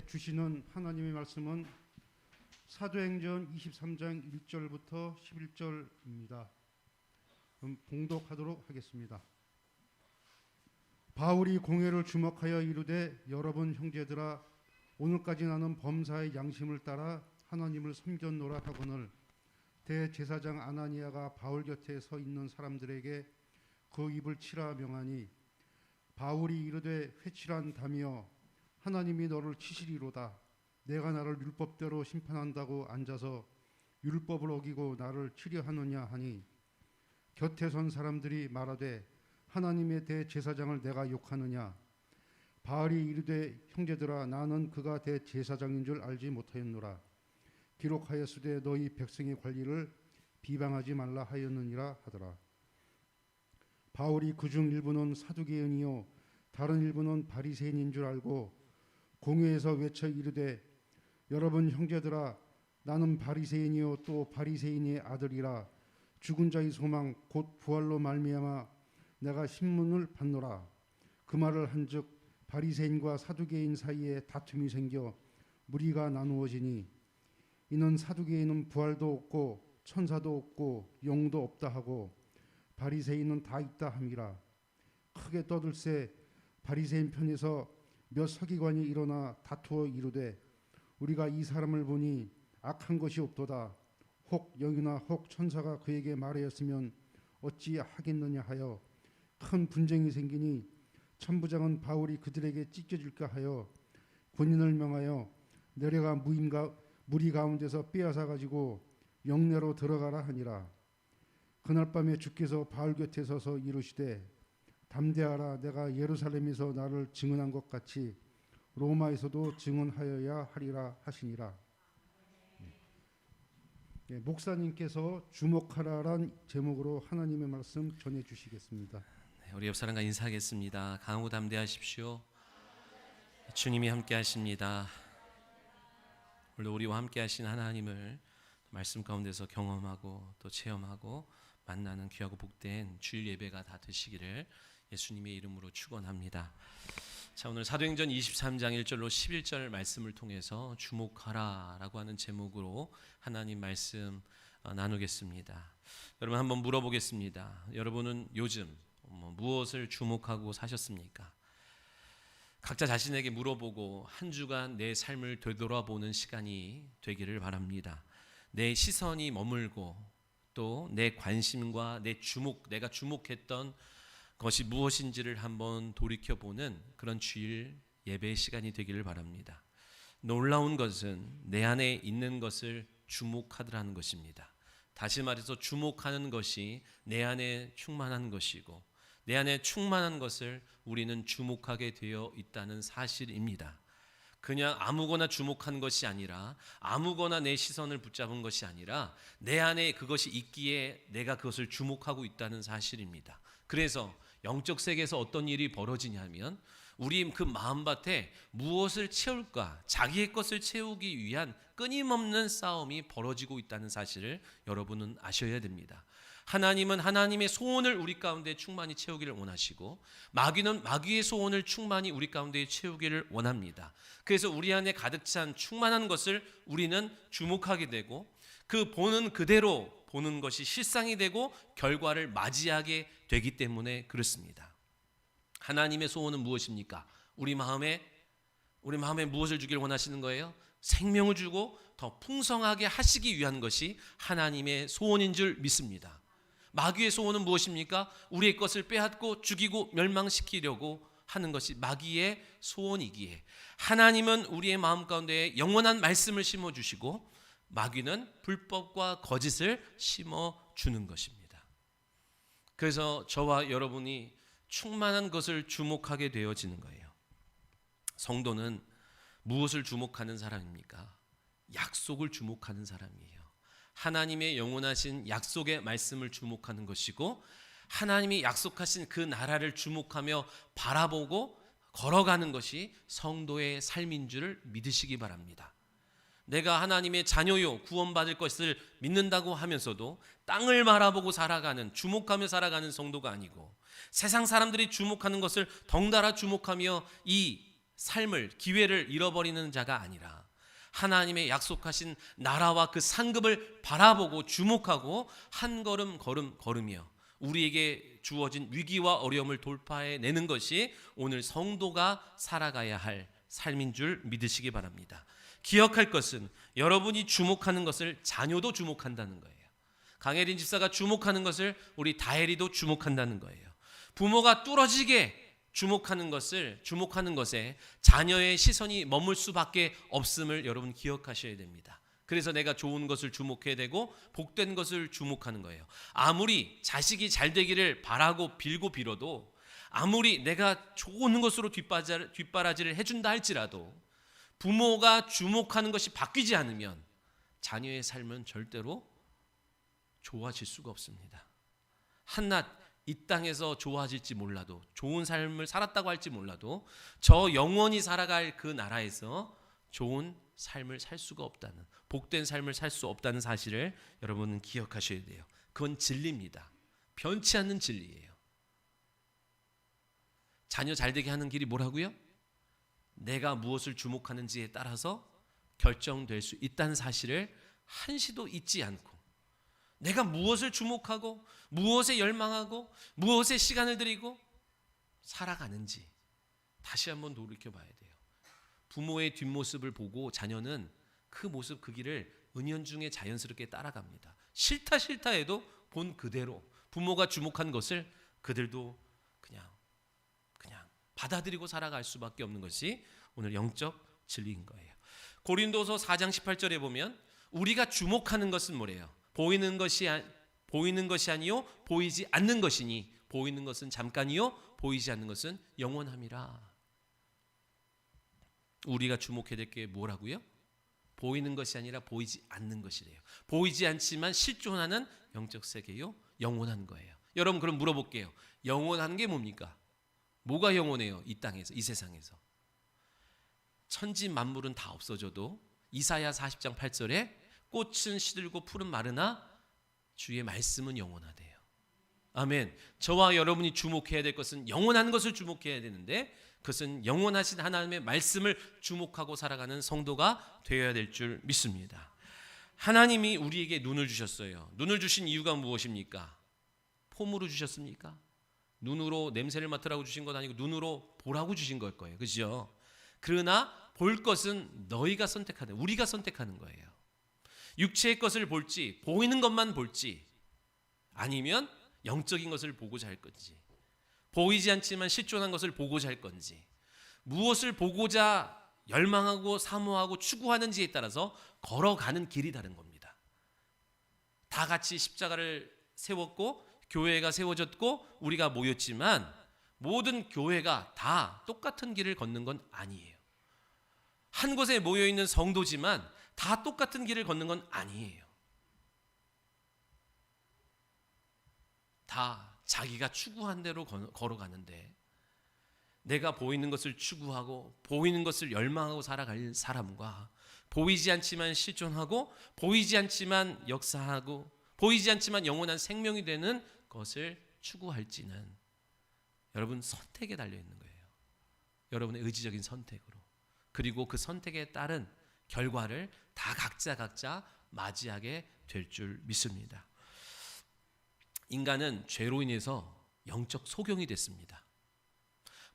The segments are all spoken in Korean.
주시는 하나님의 말씀은 사도행전 23장 1절부터 11절입니다. 그럼 봉독하도록 하겠습니다. 바울이 공회를 주목하여 이르되 여러분 형제들아 오늘까지 나는 범사의 양심을 따라 하나님을 섬겼노라 하거늘 대제사장 아나니아가 바울 곁에 서 있는 사람들에게 그 입을 치라 명하니 바울이 이르되 회칠한다며 하나님이 너를 치시리로다. 내가 나를 율법대로 심판한다고 앉아서 율법을 어기고 나를 치려 하느냐 하니 곁에 선 사람들이 말하되 하나님의 대제사장을 내가 욕하느냐. 바울이 이르되 형제들아 나는 그가 대제사장인 줄 알지 못하였노라. 기록하였으되 너희 백성의 관리를 비방하지 말라 하였느니라 하더라. 바울이 그중 일부는 사두개인이요 다른 일부는 바리새인인 줄 알고 공회에서 외쳐 이르되 여러분 형제들아 나는 바리새인이요 또 바리새인의 아들이라 죽은 자의 소망 곧 부활로 말미암아 내가 신문을 받노라. 그 말을 한즉 바리새인과 사두개인 사이에 다툼이 생겨 무리가 나누어지니 이는 사두개인은 부활도 없고 천사도 없고 영도 없다 하고 바리새인은 다 있다 함이라. 크게 떠들새 바리새인 편에서 몇 서기관이 일어나 다투어 이르되 우리가 이 사람을 보니 악한 것이 없도다. 혹 영이나 혹 천사가 그에게 말하였으면 어찌 하겠느냐 하여 큰 분쟁이 생기니 천부장은 바울이 그들에게 찢겨질까 하여 군인을 명하여 내려가 무리 가운데서 빼앗아 가지고 영내로 들어가라 하니라. 그날 밤에 주께서 바울 곁에 서서 이르시되 담대하라. 내가 예루살렘에서 나를 증언한 것 같이 로마에서도 증언하여야 하리라 하시니라. 목사님께서 주목하라란 제목으로 하나님의 말씀 전해 주시겠습니다. 우리 옆 사람과 인사하겠습니다. 강호 담대하십시오. 주님이 함께 하십니다. 오늘 우리와 함께 하신 하나님을 말씀 가운데서 경험하고 또 체험하고 만나는 귀하고 복된 주일 예배가 다 되시기를 예수님의 이름으로 축원합니다. 자, 오늘 사도행전 23장 1절로 11절 말씀을 통해서 주목하라라고 하는 제목으로 하나님 말씀 나누겠습니다. 여러분 한번 물어보겠습니다. 여러분은 요즘 무엇을 주목하고 사셨습니까? 각자 자신에게 물어보고 한 주간 내 삶을 되돌아보는 시간이 되기를 바랍니다. 내 시선이 머물고 또 내 관심과 내가 주목했던 것이 무엇인지를 한번 돌이켜보는 그런 주일 예배의 시간이 되기를 바랍니다. 놀라운 것은 내 안에 있는 것을 주목하더라는 것입니다. 다시 말해서 주목하는 것이 내 안에 충만한 것이고 내 안에 충만한 것을 우리는 주목하게 되어 있다는 사실입니다. 그냥 아무거나 주목한 것이 아니라 아무거나 내 시선을 붙잡은 것이 아니라 내 안에 그것이 있기에 내가 그것을 주목하고 있다는 사실입니다. 그래서 영적 세계에서 어떤 일이 벌어지냐면 우리 그 마음밭에 무엇을 채울까 자기의 것을 채우기 위한 끊임없는 싸움이 벌어지고 있다는 사실을 여러분은 아셔야 됩니다. 하나님은 하나님의 소원을 우리 가운데 충만히 채우기를 원하시고 마귀는 마귀의 소원을 충만히 우리 가운데 채우기를 원합니다. 그래서 우리 안에 가득 찬 충만한 것을 우리는 주목하게 되고 그 보는 그대로 보는 것이 실상이 되고 결과를 맞이하게 되기 때문에 그렇습니다. 하나님의 소원은 무엇입니까? 우리 마음에 무엇을 주기를 원하시는 거예요? 생명을 주고 더 풍성하게 하시기 위한 것이 하나님의 소원인 줄 믿습니다. 마귀의 소원은 무엇입니까? 우리의 것을 빼앗고 죽이고 멸망시키려고 하는 것이 마귀의 소원이기에 하나님은 우리의 마음 가운데 영원한 말씀을 심어주시고 마귀는 불법과 거짓을 심어주는 것입니다. 그래서 저와 여러분이 충만한 것을 주목하게 되어지는 거예요. 성도는 무엇을 주목하는 사람입니까? 약속을 주목하는 사람이에요. 하나님의 영원하신 약속의 말씀을 주목하는 것이고 하나님이 약속하신 그 나라를 주목하며 바라보고 걸어가는 것이 성도의 삶인 줄을 믿으시기 바랍니다. 내가 하나님의 자녀요 구원받을 것을 믿는다고 하면서도 땅을 바라보고 살아가는 주목하며 살아가는 성도가 아니고 세상 사람들이 주목하는 것을 덩달아 주목하며 이 삶을, 기회를 잃어버리는 자가 아니라 하나님의 약속하신 나라와 그 상급을 바라보고 주목하고 한 걸음 걸으며 우리에게 주어진 위기와 어려움을 돌파해내는 것이 오늘 성도가 살아가야 할 삶인 줄 믿으시기 바랍니다. 기억할 것은 여러분이 주목하는 것을 자녀도 주목한다는 거예요. 강혜린 집사가 주목하는 것을 우리 다혜리도 주목한다는 거예요. 부모가 뚫어지게 주목하는 것에 자녀의 시선이 머물 수밖에 없음을 여러분 기억하셔야 됩니다. 그래서 내가 좋은 것을 주목해야 되고 복된 것을 주목하는 거예요. 아무리 자식이 잘 되기를 바라고 빌고 빌어도, 아무리 내가 좋은 것으로 뒷바라지를 해준다 할지라도 부모가 주목하는 것이 바뀌지 않으면 자녀의 삶은 절대로 좋아질 수가 없습니다. 한낱 이 땅에서 좋아질지 몰라도, 좋은 삶을 살았다고 할지 몰라도 저 영원히 살아갈 그 나라에서 좋은 삶을 살 수가 없다는, 복된 삶을 살 수 없다는 사실을 여러분은 기억하셔야 돼요. 그건 진리입니다. 변치 않는 진리예요. 자녀 잘되게 하는 길이 뭐라고요? 내가 무엇을 주목하는지에 따라서 결정될 수 있다는 사실을 한시도 잊지 않고, 내가 무엇을 주목하고 무엇에 열망하고 무엇에 시간을 들이고 살아가는지 다시 한번 돌이켜봐야 돼요. 부모의 뒷모습을 보고 자녀는 그 모습, 그 길을 은연중에 자연스럽게 따라갑니다. 싫다 해도 본 그대로 부모가 주목한 것을 그들도 그냥 받아들이고 살아갈 수밖에 없는 것이 오늘 영적 진리인 거예요. 고린도서 4장 18절에 보면 우리가 주목하는 것은 뭐래요? 보이는 것이 아니요 보이지 않는 것이니 보이는 것은 잠깐이요 보이지 않는 것은 영원함이라. 우리가 주목해야 될 게 뭐라고요? 보이는 것이 아니라 보이지 않는 것이래요. 보이지 않지만 실존하는 영적 세계요 영원한 거예요. 여러분 그럼 물어볼게요. 영원한 게 뭡니까? 뭐가 영원해요? 이 땅에서, 이 세상에서. 천지 만물은 다 없어져도 이사야 40장 8절에 꽃은 시들고 풀은 마르나 주의 말씀은 영원하대요. 아멘. 저와 여러분이 주목해야 될 것은 영원한 것을 주목해야 되는데, 그것은 영원하신 하나님의 말씀을 주목하고 살아가는 성도가 되어야 될 줄 믿습니다. 하나님이 우리에게 눈을 주셨어요. 눈을 주신 이유가 무엇입니까? 폼으로 주셨습니까? 눈으로 냄새를 맡으라고 주신 것 아니고 눈으로 보라고 주신 걸 거예요. 그죠? 그러나 볼 것은 너희가 선택하는, 우리가 선택하는 거예요. 육체의 것을 볼지, 보이는 것만 볼지, 아니면 영적인 것을 보고자 할 건지, 보이지 않지만 실존한 것을 보고자 할 건지, 무엇을 보고자 열망하고 사모하고 추구하는지에 따라서 걸어가는 길이 다른 겁니다. 다 같이 십자가를 세웠고 교회가 세워졌고 우리가 모였지만 모든 교회가 다 똑같은 길을 걷는 건 아니에요. 한 곳에 모여있는 성도지만 다 똑같은 길을 걷는 건 아니에요. 다 자기가 추구한 대로 걸어가는데, 내가 보이는 것을 추구하고 보이는 것을 열망하고 살아갈 사람과 보이지 않지만 실존하고 보이지 않지만 역사하고 보이지 않지만 영원한 생명이 되는 것을 추구할지는 여러분 선택에 달려있는 거예요. 여러분의 의지적인 선택으로. 그리고 그 선택에 따른 결과를 다 각자 맞이하게 될 줄 믿습니다. 인간은 죄로 인해서 영적 소경이 됐습니다.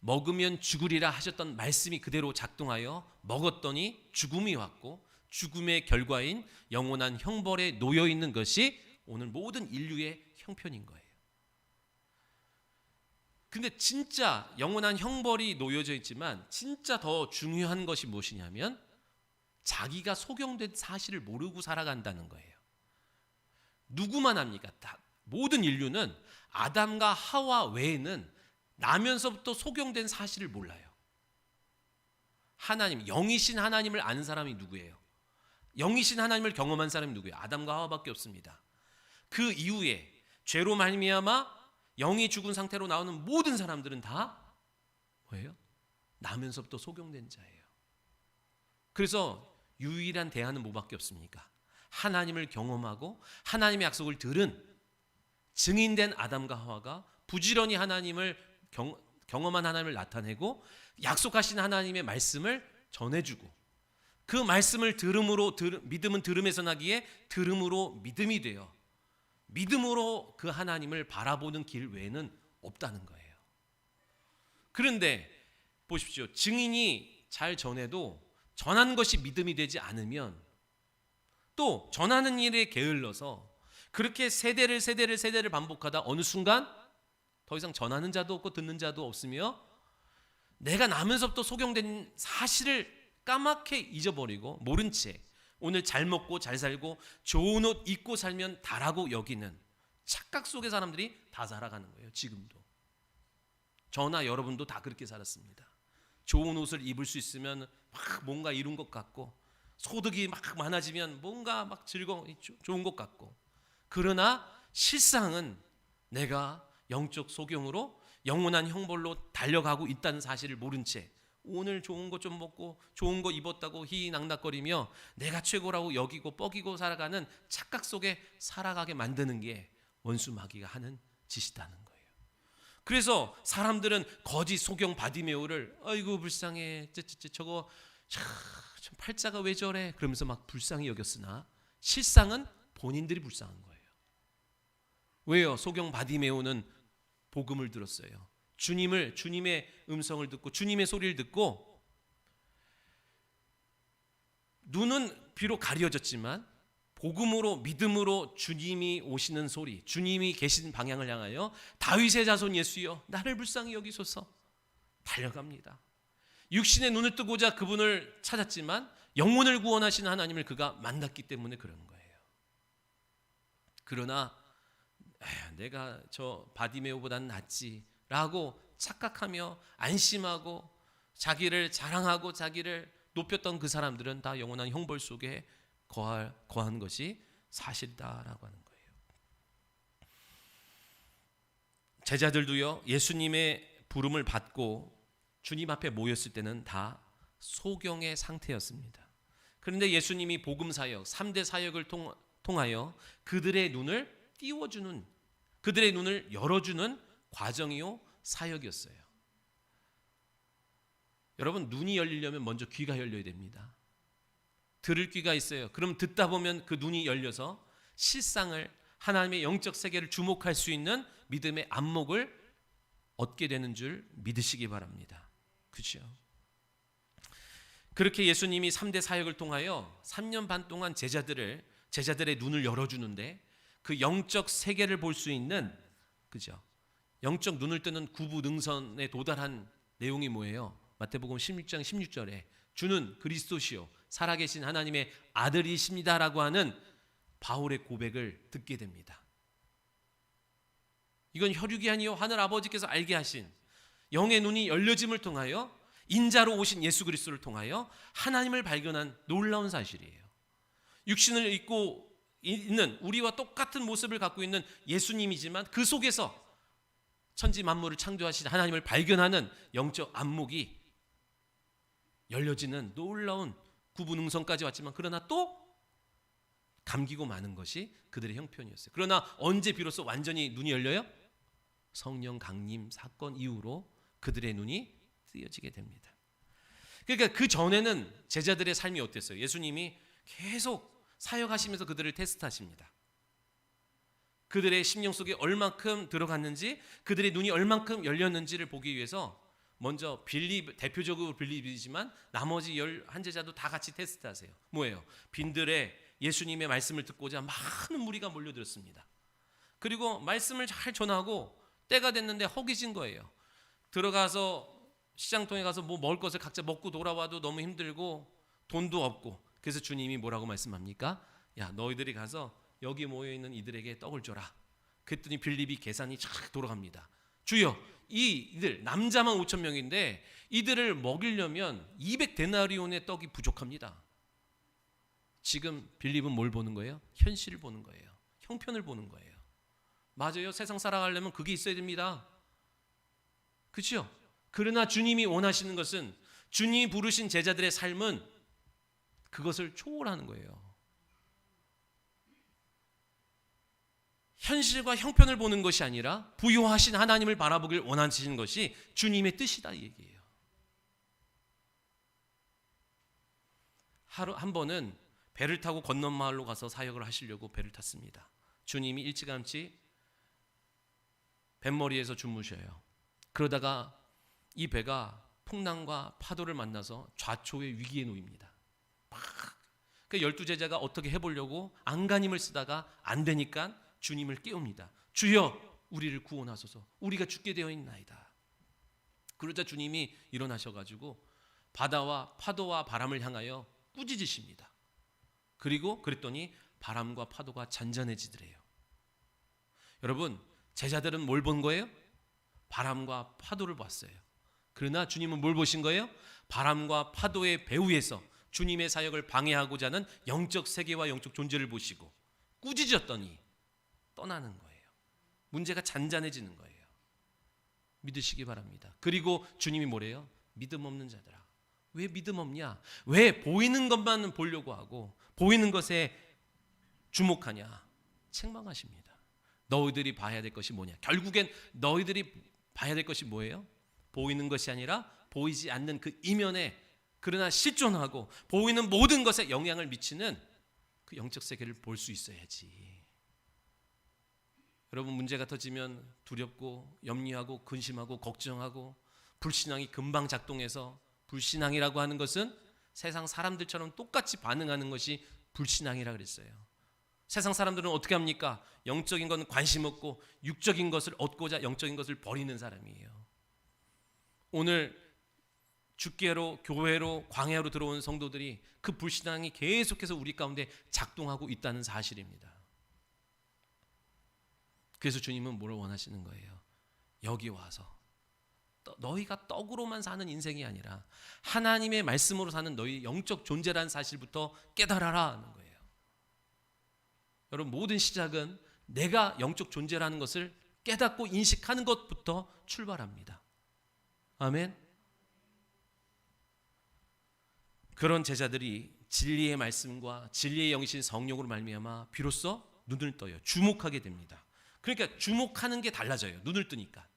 먹으면 죽으리라 하셨던 말씀이 그대로 작동하여 먹었더니 죽음이 왔고, 죽음의 결과인 영원한 형벌에 놓여 있는 것이 오늘 모든 인류의 형편인 거예요. 근데 진짜 영원한 형벌이 놓여져 있지만 진짜 더 중요한 것이 무엇이냐면 자기가 속용된 사실을 모르고 살아간다는 거예요. 누구만 합니까? 모든 인류는 아담과 하와 외에는 나면서부터 속용된 사실을 몰라요. 하나님, 영이신 하나님을 아는 사람이 누구예요? 영이신 하나님을 경험한 사람이 누구예요? 아담과 하와밖에 없습니다. 그 이후에 죄로 말미암아 영이 죽은 상태로 나오는 모든 사람들은 다 뭐예요? 나면서부터 속용된 자예요. 그래서 유일한 대안은 뭐밖에 없습니까? 하나님을 경험하고 하나님의 약속을 들은 증인된 아담과 하와가 부지런히 하나님을 경험한 하나님을 나타내고 약속하신 하나님의 말씀을 전해주고 그 말씀을 믿음은 들음에서 나기에 들음으로 믿음이 되어 믿음으로 그 하나님을 바라보는 길 외에는 없다는 거예요. 그런데 보십시오. 증인이 잘 전해도 전한 것이 믿음이 되지 않으면 또 전하는 일에 게을러서 그렇게 세대를 반복하다 어느 순간 더 이상 전하는 자도 없고 듣는 자도 없으며 내가 나면서부터 속용된 사실을 까맣게 잊어버리고 모른 채 오늘 잘 먹고 잘 살고 좋은 옷 입고 살면 다라고 여기는 착각 속의 사람들이 다 살아가는 거예요. 지금도 저나 여러분도 다 그렇게 살았습니다. 좋은 옷을 입을 수 있으면 막 뭔가 이룬 것 같고 소득이 막 많아지면 뭔가 막 좋은 것 같고 그러나 실상은 내가 영적 소경으로 영원한 형벌로 달려가고 있다는 사실을 모른 채 오늘 좋은 거 좀 먹고 좋은 거 입었다고 희희낙낙거리며 내가 최고라고 여기고 뻐기고 살아가는 착각 속에 살아가게 만드는 게 원수 마귀가 하는 짓이라는 거예요. 그래서 사람들은 거짓 소경 바디메오를 아이고 불쌍해 저거 참 팔자가 왜 저래 그러면서 막 불쌍히 여겼으나 실상은 본인들이 불쌍한 거예요. 왜요? 소경 바디메오는 복음을 들었어요. 주님의 음성을 듣고 주님의 소리를 듣고 눈은 비록 가려졌지만 복음으로 믿음으로 주님이 오시는 소리, 주님이 계신 방향을 향하여 다윗의 자손 예수여 나를 불쌍히 여기소서 달려갑니다. 육신의 눈을 뜨고자 그분을 찾았지만 영혼을 구원하시는 하나님을 그가 만났기 때문에 그런 거예요. 그러나 내가 저 바디메오보다는 낫지라고 착각하며 안심하고 자기를 자랑하고 자기를 높였던 그 사람들은 다 영원한 형벌 속에 거한 것이 사실이다라고 하는 거예요. 제자들도요 예수님의 부름을 받고 주님 앞에 모였을 때는 다 소경의 상태였습니다. 그런데 예수님이 복음 사역 3대 사역을 통하여 그들의 눈을 띄워주는 그들의 눈을 열어주는 과정이요 사역이었어요. 여러분 눈이 열리려면 먼저 귀가 열려야 됩니다. 들을 귀가 있어요. 그럼 듣다 보면 그 눈이 열려서 실상을 하나님의 영적 세계를 주목할 수 있는 믿음의 안목을 얻게 되는 줄 믿으시기 바랍니다. 그렇죠? 그렇게 예수님이 3대 사역을 통하여 3년 반 동안 제자들의 눈을 열어주는데 그 영적 세계를 볼 수 있는 그죠? 영적 눈을 뜨는 구부능선에 도달한 내용이 뭐예요? 마태복음 16장 16절에 주는 그리스도시요 살아계신 하나님의 아들이십니다라고 하는 바울의 고백을 듣게 됩니다. 이건 혈육이 아니요 하늘 아버지께서 알게 하신 영의 눈이 열려짐을 통하여 인자로 오신 예수 그리스도를 통하여 하나님을 발견한 놀라운 사실이에요. 육신을 입고 있는 우리와 똑같은 모습을 갖고 있는 예수님이지만 그 속에서 천지 만물을 창조하신 하나님을 발견하는 영적 안목이 열려지는 놀라운 구분응선까지 왔지만 그러나 또 감기고 마는 것이 그들의 형편이었어요. 그러나 언제 비로소 완전히 눈이 열려요? 성령 강림 사건 이후로 그들의 눈이 뜨여지게 됩니다. 그러니까 그 전에는 제자들의 삶이 어땠어요? 예수님이 계속 사역하시면서 그들을 테스트하십니다. 그들의 심령 속에 얼만큼 들어갔는지 그들의 눈이 얼만큼 열렸는지를 보기 위해서 먼저 대표적으로 빌립이지만 나머지 11제자도 다 같이 테스트하세요. 뭐예요? 빈들에 예수님의 말씀을 듣고자 많은 무리가 몰려들었습니다. 그리고 말씀을 잘 전하고 때가 됐는데 허기진 거예요. 들어가서 시장통에 가서 뭐 먹을 것을 각자 먹고 돌아와도 너무 힘들고 돈도 없고 그래서 주님이 뭐라고 말씀합니까? 야 너희들이 가서 여기 모여있는 이들에게 떡을 줘라. 그랬더니 빌립이 계산이 착 돌아갑니다. 주여 이들 남자만 5,000명인데 이들을 먹이려면 200데나리온의 떡이 부족합니다. 지금 빌립은 뭘 보는 거예요? 현실을 보는 거예요. 형편을 보는 거예요. 맞아요. 세상 살아가려면 그게 있어야 됩니다. 그렇죠? 그러나 주님이 원하시는 것은 주님이 부르신 제자들의 삶은 그것을 초월하는 거예요. 현실과 형편을 보는 것이 아니라 부유하신 하나님을 바라보길 원하시는 것이 주님의 뜻이다 이 얘기예요. 하루 한 번은 배를 타고 건넌 마을로 가서 사역을 하시려고 배를 탔습니다. 주님이 일찌감치 뱃머리에서 주무셔요. 그러다가 이 배가 풍랑과 파도를 만나서 좌초의 위기에 놓입니다. 그 12제자가 어떻게 해보려고 안간힘을 쓰다가 안 되니까 주님을 깨웁니다. 주여 우리를 구원하소서, 우리가 죽게 되어 있나이다. 그러자 주님이 일어나셔가지고 바다와 파도와 바람을 향하여 꾸짖으십니다. 그리고 그랬더니 바람과 파도가 잔잔해지더래요. 여러분, 제자들은 뭘 본 거예요? 바람과 파도를 봤어요. 그러나 주님은 뭘 보신 거예요? 바람과 파도의 배후에서 주님의 사역을 방해하고자 하는 영적 세계와 영적 존재를 보시고 꾸짖었더니 떠나는 거예요. 문제가 잔잔해지는 거예요. 믿으시기 바랍니다. 그리고 주님이 뭐래요? 믿음 없는 자들아, 왜 믿음 없냐? 왜 보이는 것만 보려고 하고 보이는 것에 주목하냐? 책망하십니다. 너희들이 봐야 될 것이 뭐냐? 결국엔 너희들이 봐야 될 것이 뭐예요? 보이는 것이 아니라 보이지 않는 그 이면에, 그러나 실존하고 보이는 모든 것에 영향을 미치는 그 영적 세계를 볼 수 있어야지. 여러분, 문제가 터지면 두렵고 염려하고 근심하고 걱정하고 불신앙이 금방 작동해서, 불신앙이라고 하는 것은 세상 사람들처럼 똑같이 반응하는 것이 불신앙이라 그랬어요. 세상 사람들은 어떻게 합니까? 영적인 건 관심 없고 육적인 것을 얻고자 영적인 것을 버리는 사람이에요. 오늘 주께로, 교회로, 광야로 들어온 성도들이 그 불신앙이 계속해서 우리 가운데 작동하고 있다는 사실입니다. 그래서 주님은 뭘 원하시는 거예요? 여기 와서 너희가 떡으로만 사는 인생이 아니라 하나님의 말씀으로 사는 너희 영적 존재라는 사실부터 깨달아라 하는 거예요. 여러분, 모든 시작은 내가 영적 존재라는 것을 깨닫고 인식하는 것부터 출발합니다. 아멘. 그런 제자들이 진리의 말씀과 진리의 영이신 성령으로 말미암아 비로소 눈을 떠요. 주목하게 됩니다. 그러니까 주목하는 게 달라져요. 눈을 뜨니까.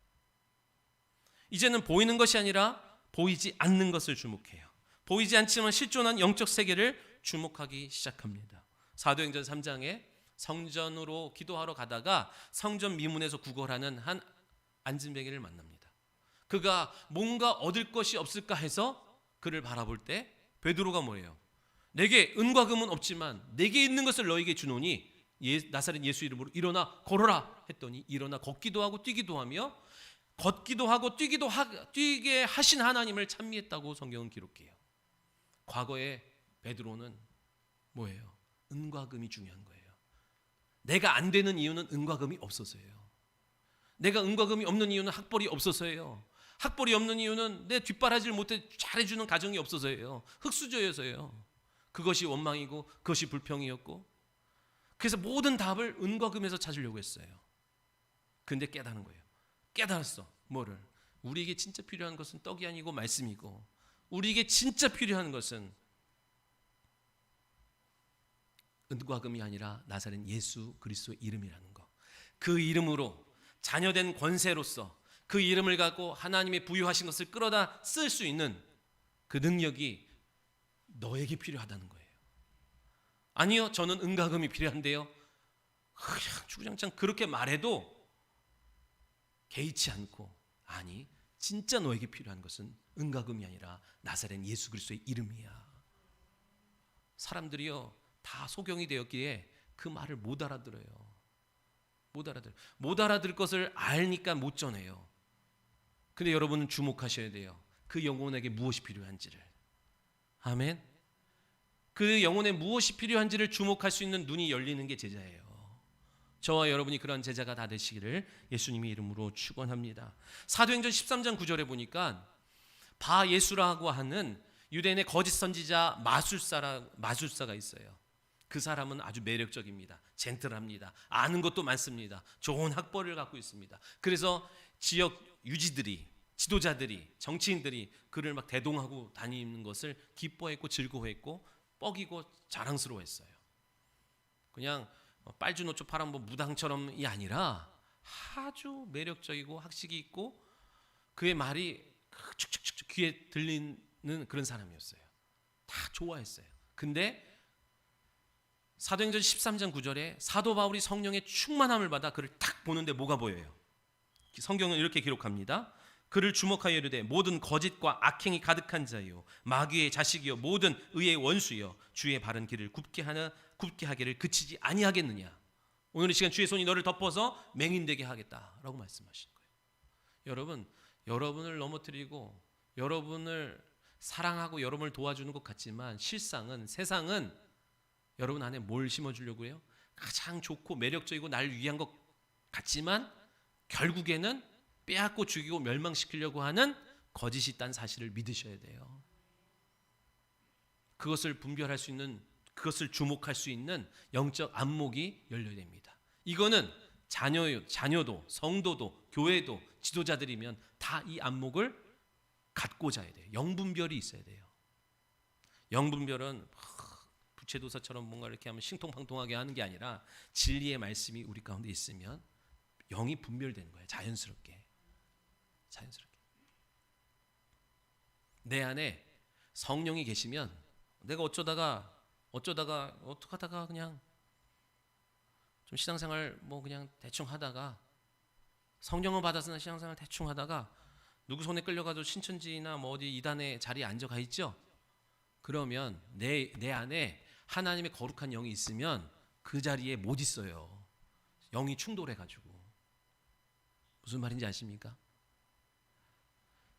이제는 보이는 것이 아니라 보이지 않는 것을 주목해요. 보이지 않지만 실존한 영적 세계를 주목하기 시작합니다. 사도행전 3장에 성전으로 기도하러 가다가 성전 미문에서 구걸하는 한 안진뱅이를 만납니다. 그가 뭔가 얻을 것이 없을까 해서 그를 바라볼 때 베드로가 뭐예요? 내게 은과 금은 없지만 내게 있는 것을 너에게 주노니 나사렛 예수 이름으로 일어나 걸어라 했더니 일어나 걷기도 하고 뛰기도 하며 걷기도 하고 뛰게 하신 하나님을 찬미했다고 성경은 기록해요. 과거에 베드로는 뭐예요? 은과 금이 중요한 거예요. 내가 안 되는 이유는 은과 금이 없어서예요. 내가 은과 금이 없는 이유는 학벌이 없어서예요. 학벌이 없는 이유는 내 뒷바라지를 못해 잘해주는 가정이 없어서예요. 흙수저여서예요. 그것이 원망이고 그것이 불평이었고, 그래서 모든 답을 은과 금에서 찾으려고 했어요. 근데 깨닫는 거예요. 깨달았어. 뭐를? 우리에게 진짜 필요한 것은 떡이 아니고 말씀이고, 우리에게 진짜 필요한 것은 은과 금이 아니라 나사렛 예수 그리스도의 이름이라는 거. 그 이름으로 자녀된 권세로서 그 이름을 갖고 하나님의 부유하신 것을 끌어다 쓸 수 있는 그 능력이 너에게 필요하다는 거예요. 아니요, 저는 은과 금이 필요한데요. 그냥 주구장창 그렇게 말해도 개의치 않고, 아니, 진짜 너에게 필요한 것은 은과 금이 아니라 나사렛 예수 그리스도의 이름이야. 사람들이요 다 소경이 되었기에 그 말을 못 알아들어요. 못 알아들 것을 알니까 못 전해요. 근데 여러분은 주목하셔야 돼요. 그 영혼에게 무엇이 필요한지를. 아멘. 그 영혼에 무엇이 필요한지를 주목할 수 있는 눈이 열리는 게 제자예요. 저와 여러분이 그런 제자가 다 되시기를 예수님의 이름으로 축원합니다. 사도행전 13장 9절에 보니까 바예수라고 하는 유대인의 거짓 선지자 마술사가 있어요. 그 사람은 아주 매력적입니다. 젠틀합니다. 아는 것도 많습니다. 좋은 학벌을 갖고 있습니다. 그래서 지역 유지들이, 지도자들이, 정치인들이 그를 막 대동하고 다니는 것을 기뻐했고 즐거워했고 뻐기고 자랑스러워했어요. 그냥 빨주노초 파란 뭐 무당처럼이 아니라 아주 매력적이고 학식이 있고 그의 말이 축축축축 귀에 들리는 그런 사람이었어요. 다 좋아했어요. 근데 사도행전 13장 9절에 사도 바울이 성령의 충만함을 받아 그를 딱 보는데 뭐가 보여요? 성경은 이렇게 기록합니다. 그를 주목하여 이르되 모든 거짓과 악행이 가득한 자요 마귀의 자식이요 모든 의의 원수요 주의 바른 길을 굽게 하기를 그치지 아니하겠느냐. 오늘 이 시간 주의 손이 너를 덮어서 맹인되게 하겠다라고 말씀하신 거예요. 여러분, 여러분을 넘어뜨리고 여러분을 사랑하고 여러분을 도와주는 것 같지만 실상은 세상은 여러분 안에 뭘 심어주려고 해요? 가장 좋고 매력적이고 날 위한 것 같지만 결국에는 빼앗고 죽이고 멸망시키려고 하는 거짓이 있다는 사실을 믿으셔야 돼요. 그것을 분별할 수 있는, 그것을 주목할 수 있는 영적 안목이 열려야 됩니다. 이거는 자녀도 성도도 교회도 지도자들이면 다 이 안목을 갖고자 해야 돼요. 영분별이 있어야 돼요. 영분별은 부채도사처럼 뭔가 이렇게 하면 신통방통하게 하는 게 아니라 진리의 말씀이 우리 가운데 있으면 영이 분별되는 거예요. 자연스럽게. 내 안에 성령이 계시면 내가 어쩌다가 그냥 좀 신앙생활 뭐 그냥 대충 하다가 성령을 받아서 신앙생활 대충 하다가 누구 손에 끌려가도 신천지나 뭐 어디 이단의 자리에 앉아가 있죠. 그러면 내 안에 하나님의 거룩한 영이 있으면 그 자리에 못 있어요. 영이 충돌해가지고. 무슨 말인지 아십니까?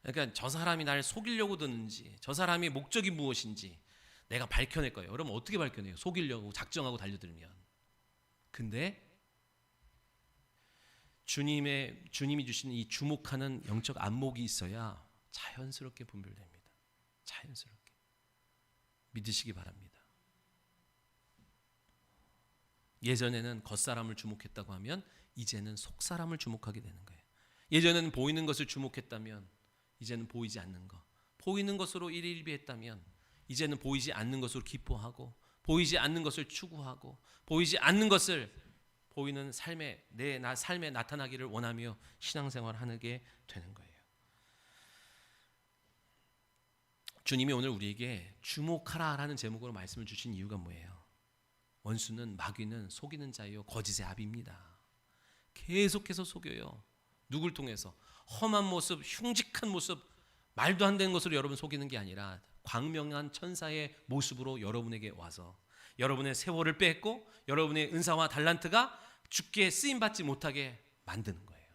그러니까 저 사람이 날 속이려고 드는지 저 사람의 목적이 무엇인지 내가 밝혀낼 거예요. 여러분 어떻게 밝혀내요? 속이려고 작정하고 달려들면. 근데 주님이 주신 이 주목하는 영적 안목이 있어야 자연스럽게 분별됩니다. 자연스럽게. 믿으시기 바랍니다. 예전에는 겉사람을 주목했다고 하면 이제는 속사람을 주목하게 되는 거예요. 예전에는 보이는 것을 주목했다면 이제는 보이지 않는 것, 보이는 것으로 일일비했다면 이제는 보이지 않는 것으로 기뻐하고 보이지 않는 것을 추구하고 보이지 않는 것을 보이는 삶에 삶에 나타나기를 원하며 신앙생활하게 되는 거예요. 주님이 오늘 우리에게 주목하라라는 제목으로 말씀을 주신 이유가 뭐예요? 원수는 마귀는 속이는 자요 거짓의 아비입니다. 계속해서 속여요. 누굴 통해서? 험한 모습, 흉직한 모습, 말도 안 되는 것으로 여러분 속이는 게 아니라 광명한 천사의 모습으로 여러분에게 와서 여러분의 세월을 뺏고 여러분의 은사와 달란트가 주께 쓰임받지 못하게 만드는 거예요.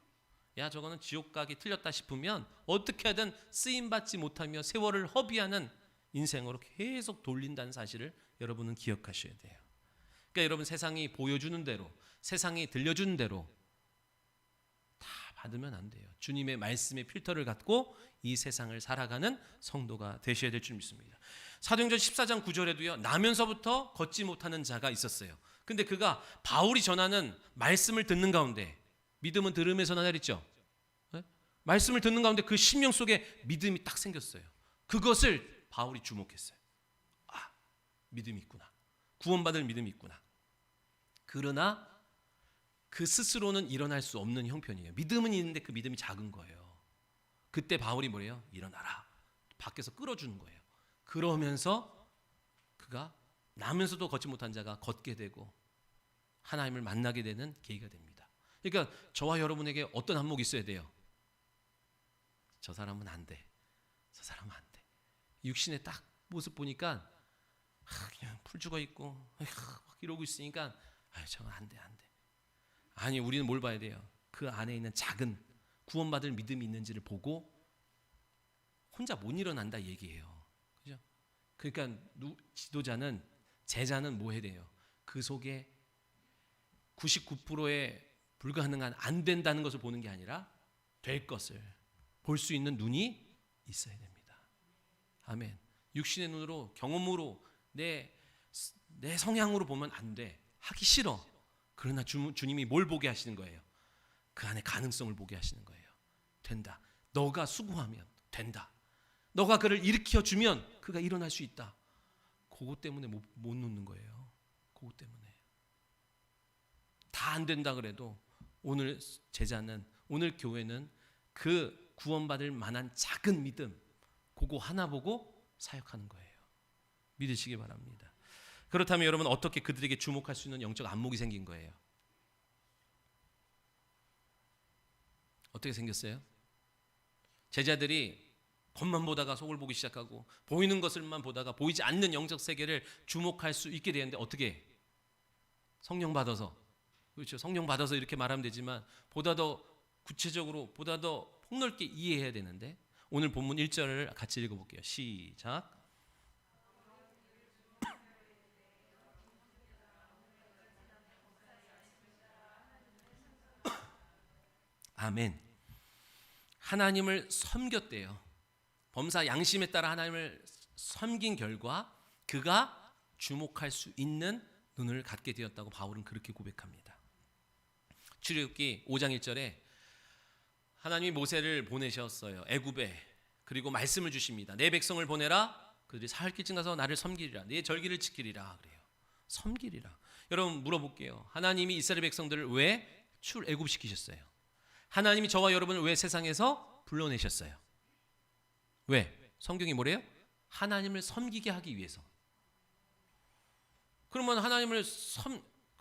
야, 저거는 지옥 가기 틀렸다 싶으면 어떻게 하든 쓰임받지 못하며 세월을 허비하는 인생으로 계속 돌린다는 사실을 여러분은 기억하셔야 돼요. 그러니까 여러분 세상이 보여주는 대로, 세상이 들려주는 대로 다 받으면 안 돼요. 주님의 말씀의 필터를 갖고 이 세상을 살아가는 성도가 되셔야 될 줄 믿습니다. 사도행전 14장 9절에도요. 나면서부터 걷지 못하는 자가 있었어요. 근데 그가 바울이 전하는 말씀을 듣는 가운데, 믿음은 들음에서 나냐 그랬죠? 네? 말씀을 듣는 가운데 그 심령 속에 믿음이 딱 생겼어요. 그것을 바울이 주목했어요. 아, 믿음이 있구나. 구원받을 믿음이 있구나. 그러나 그 스스로는 일어날 수 없는 형편이에요. 믿음은 있는데 그 믿음이 작은 거예요. 그때 바울이 뭐래요? 일어나라. 밖에서 끌어주는 거예요. 그러면서 그가 나면서도 걷지 못한 자가 걷게 되고 하나님을 만나게 되는 계기가 됩니다. 그러니까 저와 여러분에게 어떤 안목이 있어야 돼요? 저 사람은 안 돼. 저 사람은 안 돼. 육신의 딱 모습 보니까 그냥 풀 죽어 있고 막 이러고 있으니까 저건 안 돼, 안 돼. 아니, 우리는 뭘 봐야 돼요? 그 안에 있는 작은 구원받을 믿음이 있는지를 보고 혼자 못 일어난다 얘기예요. 그죠? 그러니까 지도자는, 제자는 뭐 해야 돼요? 그 속에 99%의 불가능한 안 된다는 것을 보는 게 아니라 될 것을 볼 수 있는 눈이 있어야 됩니다. 아멘. 육신의 눈으로, 경험으로, 내 성향으로 보면 안 돼. 하기 싫어. 그러나 주님이 뭘 보게 하시는 거예요? 그 안에 가능성을 보게 하시는 거예요. 된다. 너가 수고하면 된다. 너가 그를 일으켜 주면 그가 일어날 수 있다. 그것 때문에 못 놓는 거예요. 그것 때문에. 다 안 된다 그래도 오늘 제자는, 오늘 교회는 그 구원받을 만한 작은 믿음, 그거 하나 보고 사역하는 거예요. 믿으시기 바랍니다. 그렇다면 여러분, 어떻게 그들에게 주목할 수 있는 영적 안목이 생긴 거예요? 어떻게 생겼어요? 제자들이 겉만 보다가 속을 보기 시작하고 보이는 것을만 보다가 보이지 않는 영적 세계를 주목할 수 있게 되는데, 어떻게? 성령 받아서. 그렇죠. 성령 받아서 이렇게 말하면 되지만 보다 더 구체적으로, 보다 더 폭넓게 이해해야 되는데, 오늘 본문 1절을 같이 읽어볼게요. 시작. 아멘. 하나님을 섬겼대요. 범사 양심에 따라 하나님을 섬긴 결과 그가 주목할 수 있는 눈을 갖게 되었다고 바울은 그렇게 고백합니다. 출애굽기 5장 1절에 하나님이 모세를 보내셨어요. 애굽에. 그리고 말씀을 주십니다. 내 백성을 보내라. 그들이 사흘 길쯤 가서 나를 섬기리라. 내 절기를 지키리라. 그래요. 섬기리라. 여러분 물어볼게요. 하나님이 이스라엘 백성들을 왜 출애굽시키셨어요? 하나님이 저와 여러분을 왜 세상에서 불러내셨어요? 왜? 성경이 뭐래요? 하나님을 섬기게 하기 위해서. 그러면 하나님을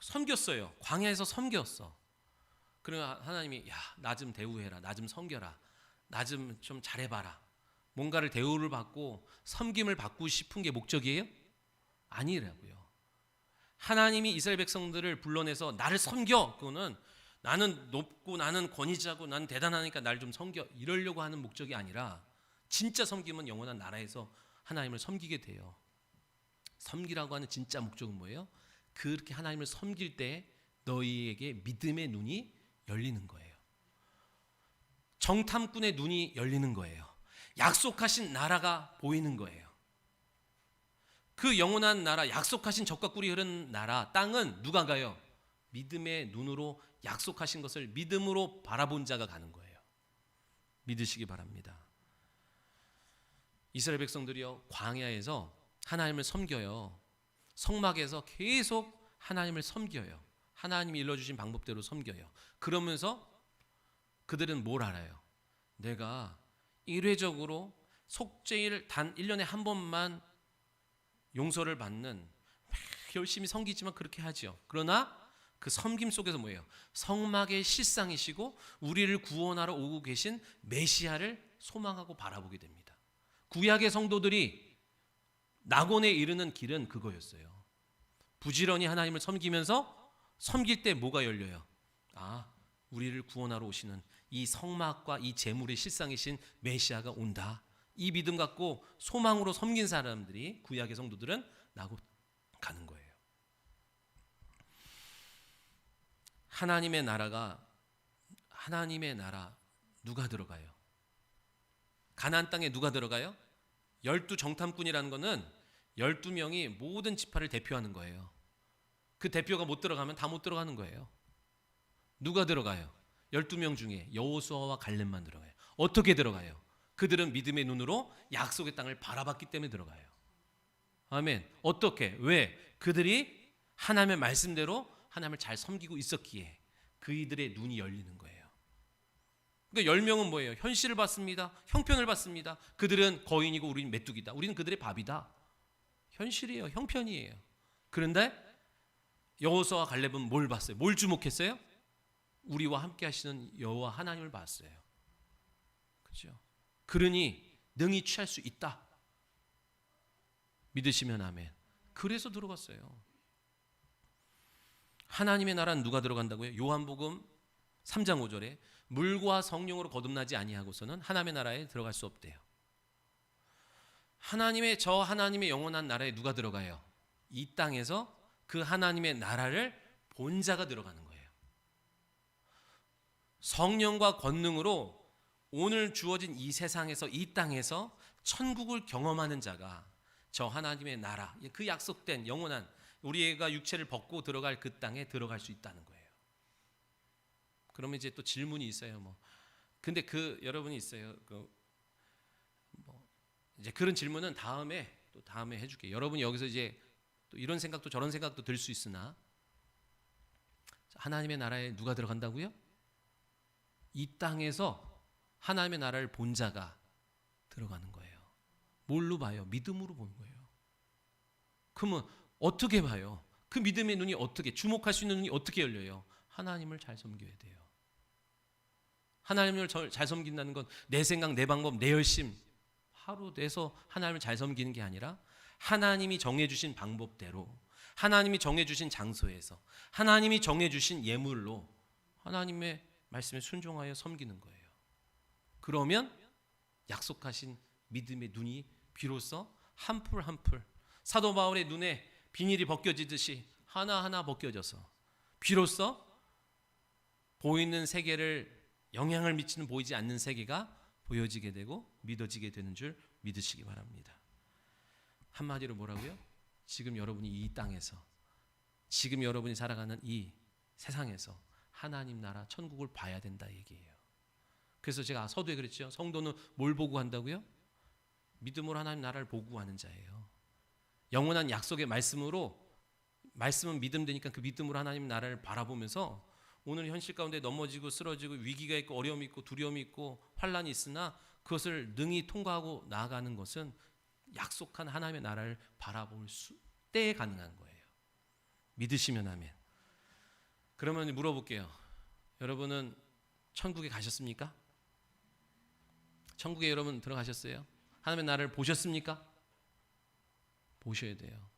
섬겼어요. 광야에서 섬겼어. 그러면 하나님이 야, 나 좀 대우해라. 나 좀 섬겨라. 나 좀 잘해봐라. 뭔가를 대우를 받고 섬김을 받고 싶은 게 목적이에요? 아니라고요. 하나님이 이스라엘 백성들을 불러내서 나를 섬겨. 그거는 나는 높고 나는 권위자고 나는 대단하니까 날 좀 섬겨. 이러려고 하는 목적이 아니라, 진짜 섬김은 영원한 나라에서 하나님을 섬기게 돼요. 섬기라고 하는 진짜 목적은 뭐예요? 그렇게 하나님을 섬길 때 너희에게 믿음의 눈이 열리는 거예요. 정탐꾼의 눈이 열리는 거예요. 약속하신 나라가 보이는 거예요. 그 영원한 나라, 약속하신 젖과 꿀이 흐르는 나라, 땅은 누가 가요? 믿음의 눈으로 약속하신 것을 믿음으로 바라본 자가 가는 거예요. 믿으시기 바랍니다. 이스라엘 백성들이요, 광야에서 하나님을 섬겨요. 성막에서 계속 하나님을 섬겨요. 하나님이 일러주신 방법대로 섬겨요. 그러면서 그들은 뭘 알아요? 내가 일회적으로 속죄일 단 1년에 한 번만 용서를 받는, 열심히 섬기지만 그렇게 하죠. 그러나 그 섬김 속에서 뭐예요? 성막의 실상이시고 우리를 구원하러 오고 계신 메시아를 소망하고 바라보게 됩니다. 구약의 성도들이 낙원에 이르는 길은 그거였어요. 부지런히 하나님을 섬기면서 섬길 때 뭐가 열려요? 아, 우리를 구원하러 오시는 이 성막과 이 제물의 실상이신 메시아가 온다. 이 믿음 갖고 소망으로 섬긴 사람들이, 구약의 성도들은 나고 가는 거예요. 하나님의 나라 누가 들어가요? 가나안 땅에 누가 들어가요? 12 정탐꾼이라는 거는 12명이 모든 지파를 대표하는 거예요. 그 대표가 못 들어가면 다 못 들어가는 거예요. 누가 들어가요? 12명 중에 여호수아와 갈렙만 들어가요. 어떻게 들어가요? 그들은 믿음의 눈으로 약속의 땅을 바라봤기 때문에 들어가요. 아멘. 어떻게? 왜? 그들이 하나님의 말씀대로 하나님을 잘 섬기고 있었기에 그이들의 눈이 열리는 거예요. 그러니까 10명은 뭐예요? 현실을 봤습니다. 형편을 봤습니다. 그들은 거인이고 우리는 메뚜기다. 우리는 그들의 밥이다. 현실이에요. 형편이에요. 그런데 여호수아와 갈렙은 뭘 봤어요? 뭘 주목했어요? 우리와 함께 하시는 여호와 하나님을 봤어요. 그렇죠? 그러니 능히 취할 수 있다. 믿으시면 아멘. 그래서 들어갔어요. 하나님의 나라는 누가 들어간다고요? 요한복음 3장 5절에 물과 성령으로 거듭나지 아니하고서는 하나님의 나라에 들어갈 수 없대요. 하나님의 영원한 나라에 누가 들어가요? 이 땅에서 그 하나님의 나라를 본 자가 들어가는 거예요. 성령과 권능으로 오늘 주어진 이 세상에서, 이 땅에서 천국을 경험하는 자가 저 하나님의 나라, 그 약속된 영원한, 우리가 육체를 벗고 들어갈 그 땅에 들어갈 수 있다는 거예요. 그러면 이제 또 질문이 있어요. 근데 여러분이 있어요. 이제 그런 질문은 다음에 해줄게요. 여러분이 여기서 이제 또 이런 생각도 저런 생각도 들 수 있으나, 하나님의 나라에 누가 들어간다고요? 이 땅에서 하나님의 나라를 본 자가 들어가는 거예요. 뭘로 봐요? 믿음으로 보는 거예요. 그러면 어떻게 봐요? 그 믿음의 눈이 어떻게, 주목할 수 있는 눈이 어떻게 열려요? 하나님을 잘 섬겨야 돼요. 하나님을 잘 섬긴다는 건 내 생각, 내 방법, 내 열심 하루 내서 하나님을 잘 섬기는 게 아니라 하나님이 정해주신 방법대로, 하나님이 정해주신 장소에서, 하나님이 정해주신 예물로 하나님의 말씀에 순종하여 섬기는 거예요. 그러면 약속하신 믿음의 눈이 비로소 한 풀 한 풀, 사도 바울의 눈에 비닐이 벗겨지듯이 하나하나 벗겨져서 비로소 보이는 세계를 영향을 미치는 보이지 않는 세계가 보여지게 되고 믿어지게 되는 줄 믿으시기 바랍니다. 한마디로 뭐라고요? 지금 여러분이 이 땅에서, 지금 여러분이 살아가는 이 세상에서 하나님 나라 천국을 봐야 된다 얘기예요. 그래서 제가 서두에 그랬죠. 성도는 뭘 보고 한다고요? 믿음으로 하나님 나라를 보고 하는 자예요. 영원한 약속의 말씀으로, 말씀은 믿음 되니까 그 믿음으로 하나님 나라를 바라보면서 오늘 현실 가운데 넘어지고 쓰러지고 위기가 있고 어려움이 있고 두려움이 있고 환란이 있으나 그것을 능히 통과하고 나아가는 것은 약속한 하나님의 나라를 바라볼 때에 가능한 거예요. 믿으시면 아멘. 그러면 물어볼게요. 여러분은 천국에 가셨습니까? 천국에 여러분 들어가셨어요? 하나님의 나라를 보셨습니까? 보셔야 돼요.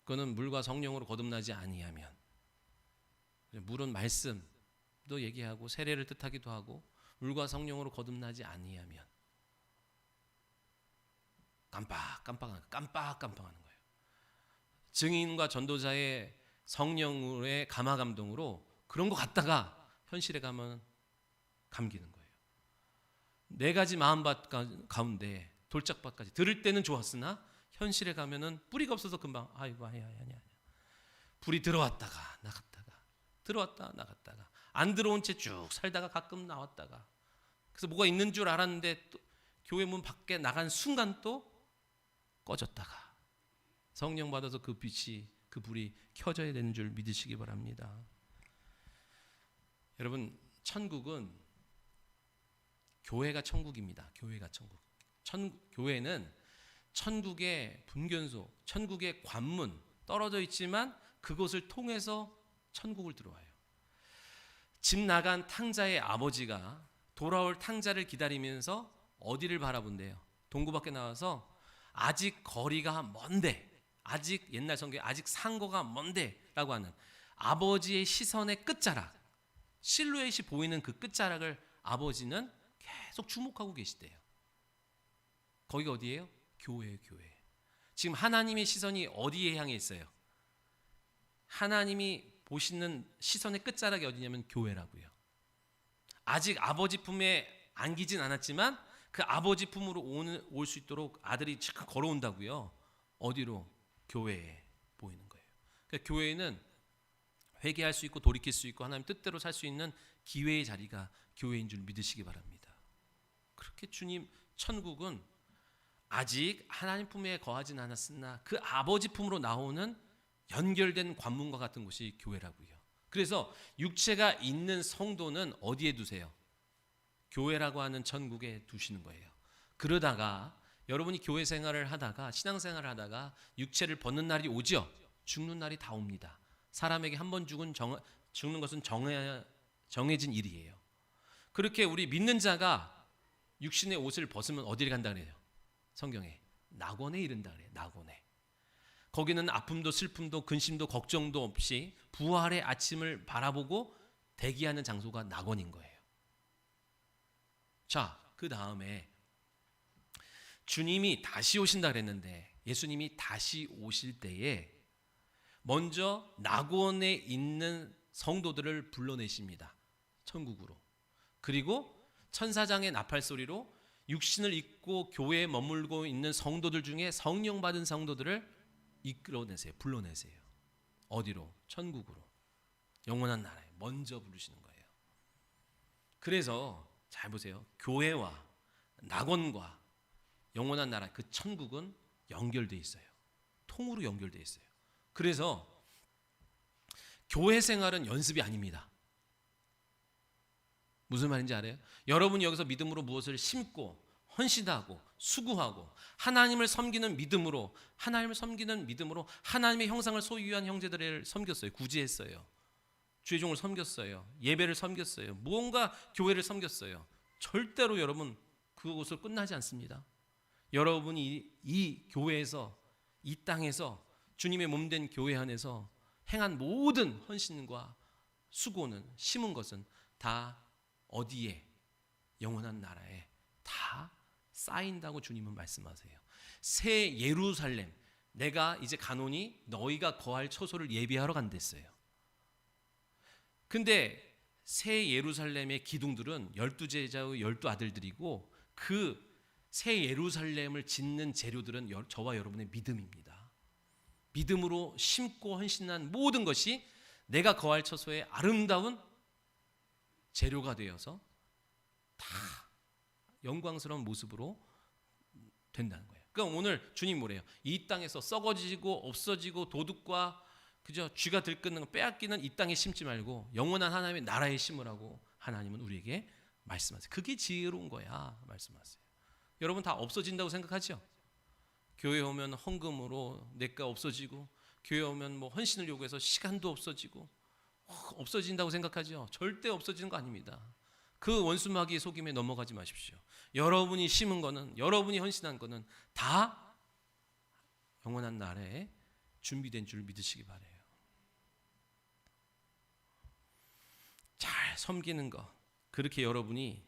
그거는 물과 성령으로 거듭나지 아니하면, 물은 말씀도 얘기하고 세례를 뜻하기도 하고 물과 성령으로 거듭나지 아니하면 깜빡깜빡하는 거예요. 증인과 전도자의 성령의 감화 감동으로 그런 거 같다가 현실에 가면 감기는 거예요. 네 가지 마음밭 가운데 돌짝밭까지 들을 때는 좋았으나 현실에 가면은 뿌리가 없어서 금방 아이고 아니야. 불이 들어왔다가 나갔다가 들어왔다 나갔다가 안 들어온 채 쭉 살다가 가끔 나왔다가, 그래서 뭐가 있는 줄 알았는데 또 교회 문 밖에 나간 순간 또 꺼졌다가, 성령 받아서 그 빛이, 그 불이 켜져야 되는 줄 믿으시기 바랍니다. 여러분, 천국은 교회가 천국입니다. 교회가 천국. 교회는 천국의 분견소, 천국의 관문 떨어져 있지만 그것을 통해서 천국을 들어와요. 집 나간 탕자의 아버지가 돌아올 탕자를 기다리면서 어디를 바라본대요? 동구 밖에 나와서 아직 거리가 먼데, 아직 옛날 성경에 아직 상거가 먼데 라고 하는 아버지의 시선의 끝자락, 실루엣이 보이는 그 끝자락을 아버지는 계속 주목하고 계시대요. 거기가 어디예요? 교회예요, 교회. 지금 하나님의 시선이 어디에 향해 있어요? 하나님이 보시는 시선의 끝자락이 어디냐면 교회라고요. 아직 아버지 품에 안기진 않았지만 그 아버지 품으로 올 수 있도록 아들이 걸어온다고요. 어디로? 교회에 보이는 거예요. 그러니까 교회는 회개할 수 있고 돌이킬 수 있고 하나님 뜻대로 살 수 있는 기회의 자리가 교회인 줄 믿으시기 바랍니다. 그렇게 주님 천국은 아직 하나님 품에 거하진 않았으나 그 아버지 품으로 나오는 연결된 관문과 같은 곳이 교회라고요. 그래서 육체가 있는 성도는 어디에 두세요? 교회라고 하는 천국에 두시는 거예요. 그러다가 여러분이 교회 생활을 하다가 신앙생활을 하다가 육체를 벗는 날이 오죠. 죽는 날이 다 옵니다. 사람에게 한 번 죽는 것은 정해진 일이에요. 그렇게 우리 믿는 자가 육신의 옷을 벗으면 어디를 간다 그래요? 성경에 낙원에 이른다 그래요. 낙원에. 거기는 아픔도 슬픔도 근심도 걱정도 없이 부활의 아침을 바라보고 대기하는 장소가 낙원인 거예요. 자, 그 다음에 주님이 다시 오신다 그랬는데, 예수님이 다시 오실 때에 먼저 낙원에 있는 성도들을 불러내십니다. 천국으로. 그리고 천사장의 나팔 소리로 육신을 입고 교회에 머물고 있는 성도들 중에 성령 받은 성도들을 이끌어내세요. 불러내세요. 어디로? 천국으로. 영원한 나라에 먼저 부르시는 거예요. 그래서 잘 보세요. 교회와 낙원과 영원한 나라, 그 천국은 연결되어 있어요. 통으로 연결되어 있어요. 그래서 교회 생활은 연습이 아닙니다. 무슨 말인지 알아요? 여러분이 여기서 믿음으로 무엇을 심고 헌신하고 수고하고 하나님을 섬기는 믿음으로 하나님의 형상을 소유한 형제들을 섬겼어요. 구제했어요. 주의 종을 섬겼어요. 예배를 섬겼어요. 무언가 교회를 섬겼어요. 절대로 여러분 그것으로 끝나지 않습니다. 여러분이 이 교회에서, 이 땅에서, 주님의 몸된 교회 안에서 행한 모든 헌신과 수고는, 심은 것은 다 어디에? 영원한 나라에 다 쌓인다고 주님은 말씀하세요. 새 예루살렘, 내가 이제 가노니 너희가 거할 처소를 예비하러 간댔어요. 근데 새 예루살렘의 기둥들은 12제자의 12아들들이고 그 새 예루살렘을 짓는 재료들은 저와 여러분의 믿음입니다. 믿음으로 심고 헌신한 모든 것이 내가 거할 처소의 아름다운 재료가 되어서 다 영광스러운 모습으로 된다는 거예요. 그러니까 오늘 주님 뭐래요? 이 땅에서 썩어지고 없어지고 도둑과 그저 쥐가 들끓는 거 빼앗기는 이 땅에 심지 말고 영원한 하나님의 나라에 심으라고 하나님은 우리에게 말씀하세요. 그게 지혜로운 거야 말씀하세요. 여러분 다 없어진다고 생각하죠? 교회 오면 헌금으로 내가 없어지고 교회 오면 뭐 헌신을 요구해서 시간도 없어지고 없어진다고 생각하죠? 절대 없어지는 거 아닙니다. 그 원수마귀의 속임에 넘어가지 마십시오. 여러분이 심은 거는, 여러분이 헌신한 거는 다 영원한 나라에 준비된 줄 믿으시기 바라요. 잘 섬기는 것, 그렇게 여러분이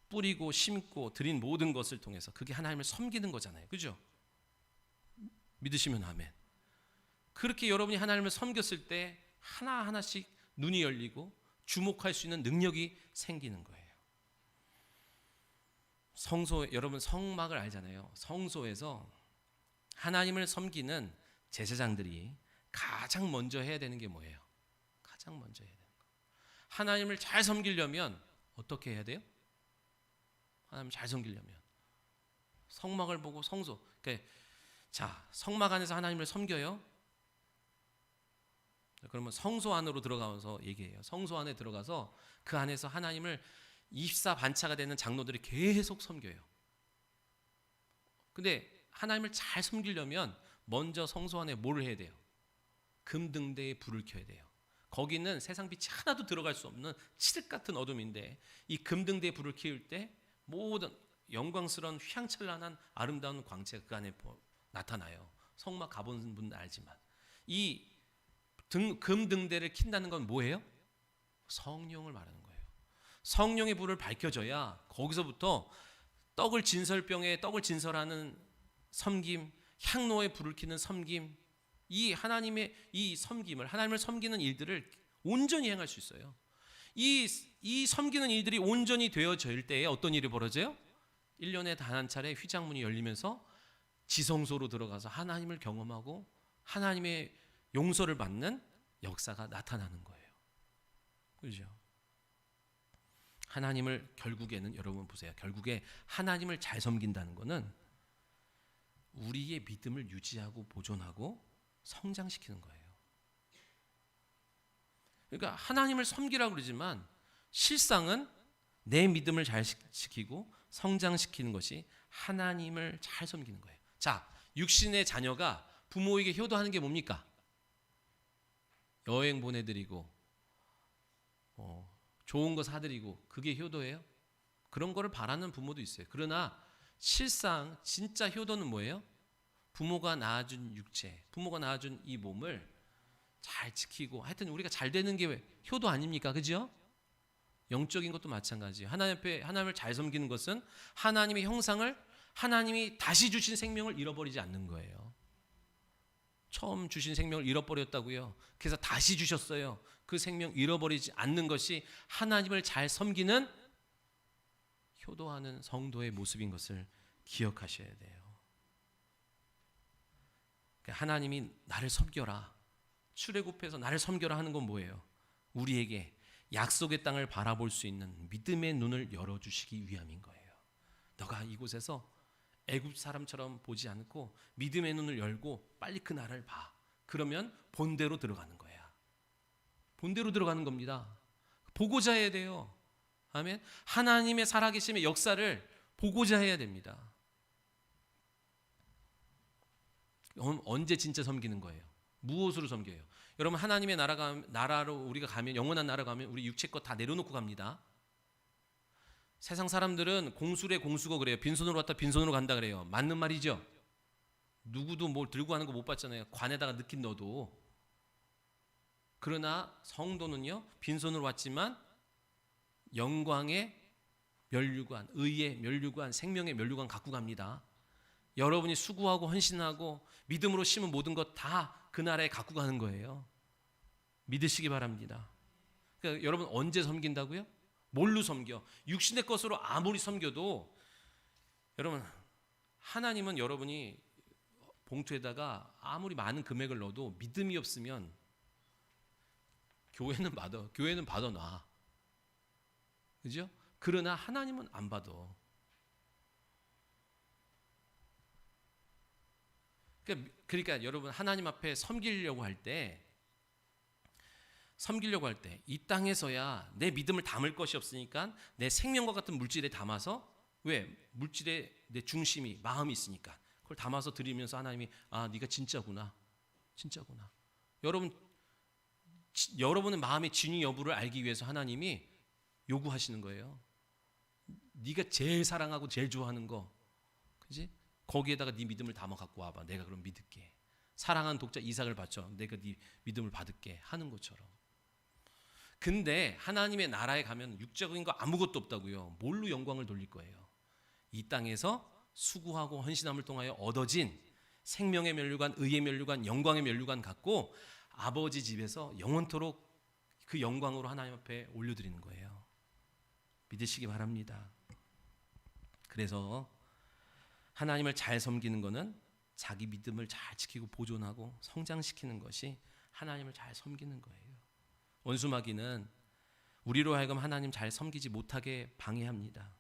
뿌리고 심고 드린 모든 것을 통해서 그게 하나님을 섬기는 거잖아요. 그죠? 믿으시면 아멘. 그렇게 여러분이 하나님을 섬겼을 때 하나하나씩 눈이 열리고 주목할 수 있는 능력이 생기는 거예요. 여러분 성막을 알잖아요. 성소에서 하나님을 섬기는 제사장들이 가장 먼저 해야 되는 게 뭐예요? 가장 먼저 해야 되는 거. 하나님을 잘 섬기려면 어떻게 해야 돼요? 하나님을 잘 섬기려면 성막을 보고 그러니까 자, 성막 안에서 하나님을 섬겨요. 그러면 성소 안으로 들어가서 얘기해요. 성소 안에 들어가서 그 안에서 하나님을 24반차가 되는 장로들이 계속 섬겨요. 근데 하나님을 잘 섬기려면 먼저 성소 안에 뭘 해야 돼요? 금등대에 불을 켜야 돼요. 거기는 세상 빛이 하나도 들어갈 수 없는 칠흑 같은 어둠인데 이 금등대에 불을 켜울 때 모든 영광스러운 휘황찬란한 아름다운 광채가 그 안에 나타나요. 성막 가본 분은 알지만 이 금등대를 킨다는 건 뭐예요? 성령을 말하는 거예요. 성령의 불을 밝혀져야 거기서부터 떡을 진설하는 섬김, 향로에 불을 켜는 섬김, 이 하나님의 이 섬김을, 하나님을 섬기는 일들을 온전히 행할 수 있어요. 이 섬기는 일들이 온전히 되어질 때에 어떤 일이 벌어져요? 1년에 단 한 차례 휘장문이 열리면서 지성소로 들어가서 하나님을 경험하고 하나님의 용서를 받는 역사가 나타나는 거예요. 그렇죠? 하나님을 결국에는 여러분 보세요. 결국에 하나님을 잘 섬긴다는 것은 우리의 믿음을 유지하고 보존하고 성장시키는 거예요. 그러니까 하나님을 섬기라고 그러지만 실상은 내 믿음을 잘 지키고 성장시키는 것이 하나님을 잘 섬기는 거예요. 자, 육신의 자녀가 부모에게 효도하는 게 뭡니까? 여행 보내드리고 좋은 거 사드리고 그게 효도예요? 그런 거를 바라는 부모도 있어요. 그러나 실상 진짜 효도는 뭐예요? 부모가 낳아준 육체, 부모가 낳아준 이 몸을 잘 지키고 하여튼 우리가 잘 되는 게 효도 아닙니까? 그죠? 영적인 것도 마찬가지예요. 하나님을 잘 섬기는 것은 하나님의 형상을, 하나님이 다시 주신 생명을 잃어버리지 않는 거예요. 처음 주신 생명을 잃어버렸다고요. 그래서 다시 주셨어요. 그 생명 잃어버리지 않는 것이 하나님을 잘 섬기는 효도하는 성도의 모습인 것을 기억하셔야 돼요. 그러니까 하나님이 나를 섬겨라, 출애굽해서 나를 섬겨라 하는 건 뭐예요? 우리에게 약속의 땅을 바라볼 수 있는 믿음의 눈을 열어주시기 위함인 거예요. 너가 이곳에서 애굽 사람처럼 보지 않고 믿음의 눈을 열고 빨리 그 나라를 봐. 그러면 본대로 들어가는 거야. 본대로 들어가는 겁니다. 보고자 해야 돼요. 아멘. 하나님의 살아계심의 역사를 보고자 해야 됩니다. 언제 진짜 섬기는 거예요? 무엇으로 섬겨요? 여러분, 하나님의 나라로 우리가 가면, 영원한 나라 가면 우리 육체 것 다 내려놓고 갑니다. 세상 사람들은 공수래 공수고 그래요. 빈손으로 왔다 빈손으로 간다 그래요. 맞는 말이죠. 누구도 뭘 들고 가는 거 못 봤잖아요. 관에다가 넣긴 넣어도. 그러나 성도는요, 빈손으로 왔지만 영광의 면류관, 의의 면류관, 생명의 면류관 갖고 갑니다. 여러분이 수고하고 헌신하고 믿음으로 심은 모든 것 다 그 나라에 갖고 가는 거예요. 믿으시기 바랍니다. 그러니까 여러분, 언제 섬긴다고요? 뭘로 섬겨? 육신의 것으로 아무리 섬겨도, 여러분, 하나님은 여러분이 봉투에다가 아무리 많은 금액을 넣어도 믿음이 없으면 교회는 받아 놔. 그죠? 그러나 하나님은 안 받아. 그러니까 여러분, 하나님 앞에 섬기려고 할 때 이 땅에서야 내 믿음을 담을 것이 없으니까 내 생명과 같은 물질에 담아서, 왜? 물질에 내 중심이, 마음이 있으니까 그걸 담아서 드리면서 하나님이, 아, 네가 진짜구나. 여러분의 마음의 진위 여부를 알기 위해서 하나님이 요구하시는 거예요. 네가 제일 사랑하고 제일 좋아하는 거, 그지? 거기에다가 네 믿음을 담아 갖고 와봐. 내가 그럼 믿을게. 사랑하는 독자 이삭을 바쳐. 내가 네 믿음을 받을게 하는 것처럼. 근데 하나님의 나라에 가면 육적인 거 아무것도 없다고요. 뭘로 영광을 돌릴 거예요? 이 땅에서 수고하고 헌신함을 통하여 얻어진 생명의 면류관, 의의 면류관, 영광의 면류관 갖고 아버지 집에서 영원토록 그 영광으로 하나님 앞에 올려드리는 거예요. 믿으시기 바랍니다. 그래서 하나님을 잘 섬기는 것은 자기 믿음을 잘 지키고 보존하고 성장시키는 것이 하나님을 잘 섬기는 거예요. 원수마귀는 우리로 하여금 하나님 잘 섬기지 못하게 방해합니다.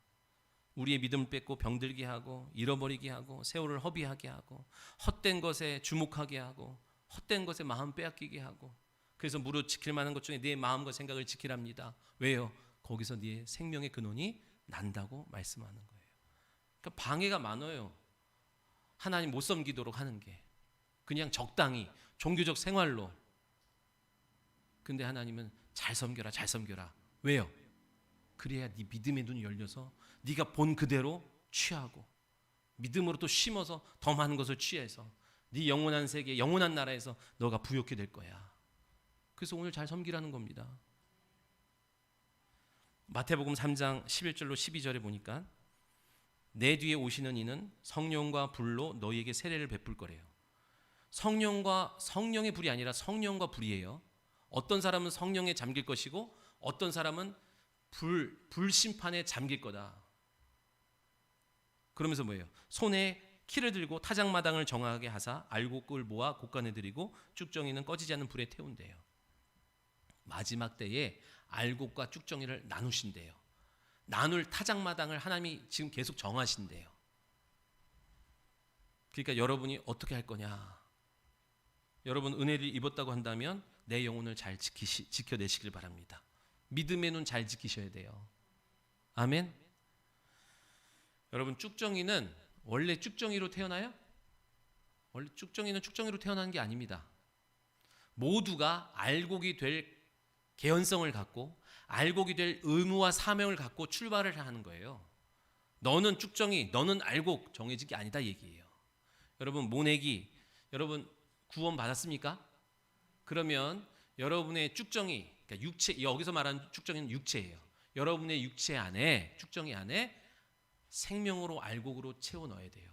우리의 믿음을 뺏고 병들게 하고 잃어버리게 하고 세월을 허비하게 하고 헛된 것에 주목하게 하고 헛된 것에 마음 빼앗기게 하고, 그래서 무릇 지킬 만한 것 중에 네 마음과 생각을 지키랍니다. 왜요? 거기서 네 생명의 근원이 난다고 말씀하는 거예요. 그러니까 방해가 많아요. 하나님 못 섬기도록 하는 게 그냥 적당히 종교적 생활로. 근데 하나님은 잘 섬겨라. 왜요? 그래야 네 믿음의 눈이 열려서 네가 본 그대로 취하고 믿음으로 또 심어서 더 많은 것을 취해서 네 영원한 세계, 영원한 나라에서 너가 부욕해 될 거야. 그래서 오늘 잘 섬기라는 겁니다. 마태복음 3장 11절로 12절에 보니까 내 뒤에 오시는 이는 성령과 불로 너희에게 세례를 베풀 거래요. 성령의 불이 아니라 성령과 불이에요. 어떤 사람은 성령에 잠길 것이고 어떤 사람은 불심판에 잠길 거다. 그러면서 뭐예요? 손에 키를 들고 타작마당을 정하게 하사 알곡을 모아 곡간에 들이고 쭉정이는 꺼지지 않는 불에 태운대요. 마지막 때에 알곡과 쭉정이를 나누신대요. 나눌 타작마당을 하나님이 지금 계속 정하신대요. 그러니까 여러분이 어떻게 할 거냐? 여러분 은혜를 입었다고 한다면 내 영혼을 잘 지켜내시길 바랍니다. 믿음의 눈 잘 지키셔야 돼요. 아멘. 여러분, 쭉정이는 원래 쭉정이로 태어나요? 원래 쭉정이는 쭉정이로 태어나는 게 아닙니다. 모두가 알곡이 될 개연성을 갖고 알곡이 될 의무와 사명을 갖고 출발을 하는 거예요. 너는 쭉정이, 너는 알곡 정해진 게 아니다 얘기예요. 여러분, 모내기, 여러분 구원 받았습니까? 그러면 여러분의 쭉정이, 그러니까 육체, 여기서 말하는 쭉정이는 육체예요. 여러분의 육체 안에, 쭉정이 안에 생명으로 알곡으로 채워 넣어야 돼요.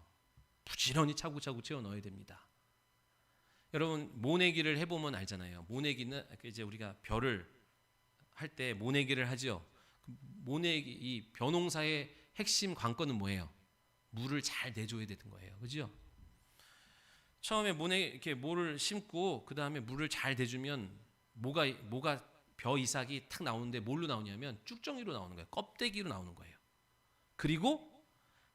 부지런히 차곡차곡 채워 넣어야 됩니다. 여러분, 모내기를 해보면 알잖아요. 모내기는 이제 우리가 별을 할 때 모내기를 하죠. 모내기, 이 벼농사의 핵심 관건은 뭐예요? 물을 잘 내줘야 되는 거예요. 그죠? 처음에 이렇게 모를 심고 그 다음에 물을 잘 대주면 뭐가 벼 이삭이 탁 나오는데 뭘로 나오냐면 쭉정이로 나오는 거예요. 껍데기로 나오는 거예요. 그리고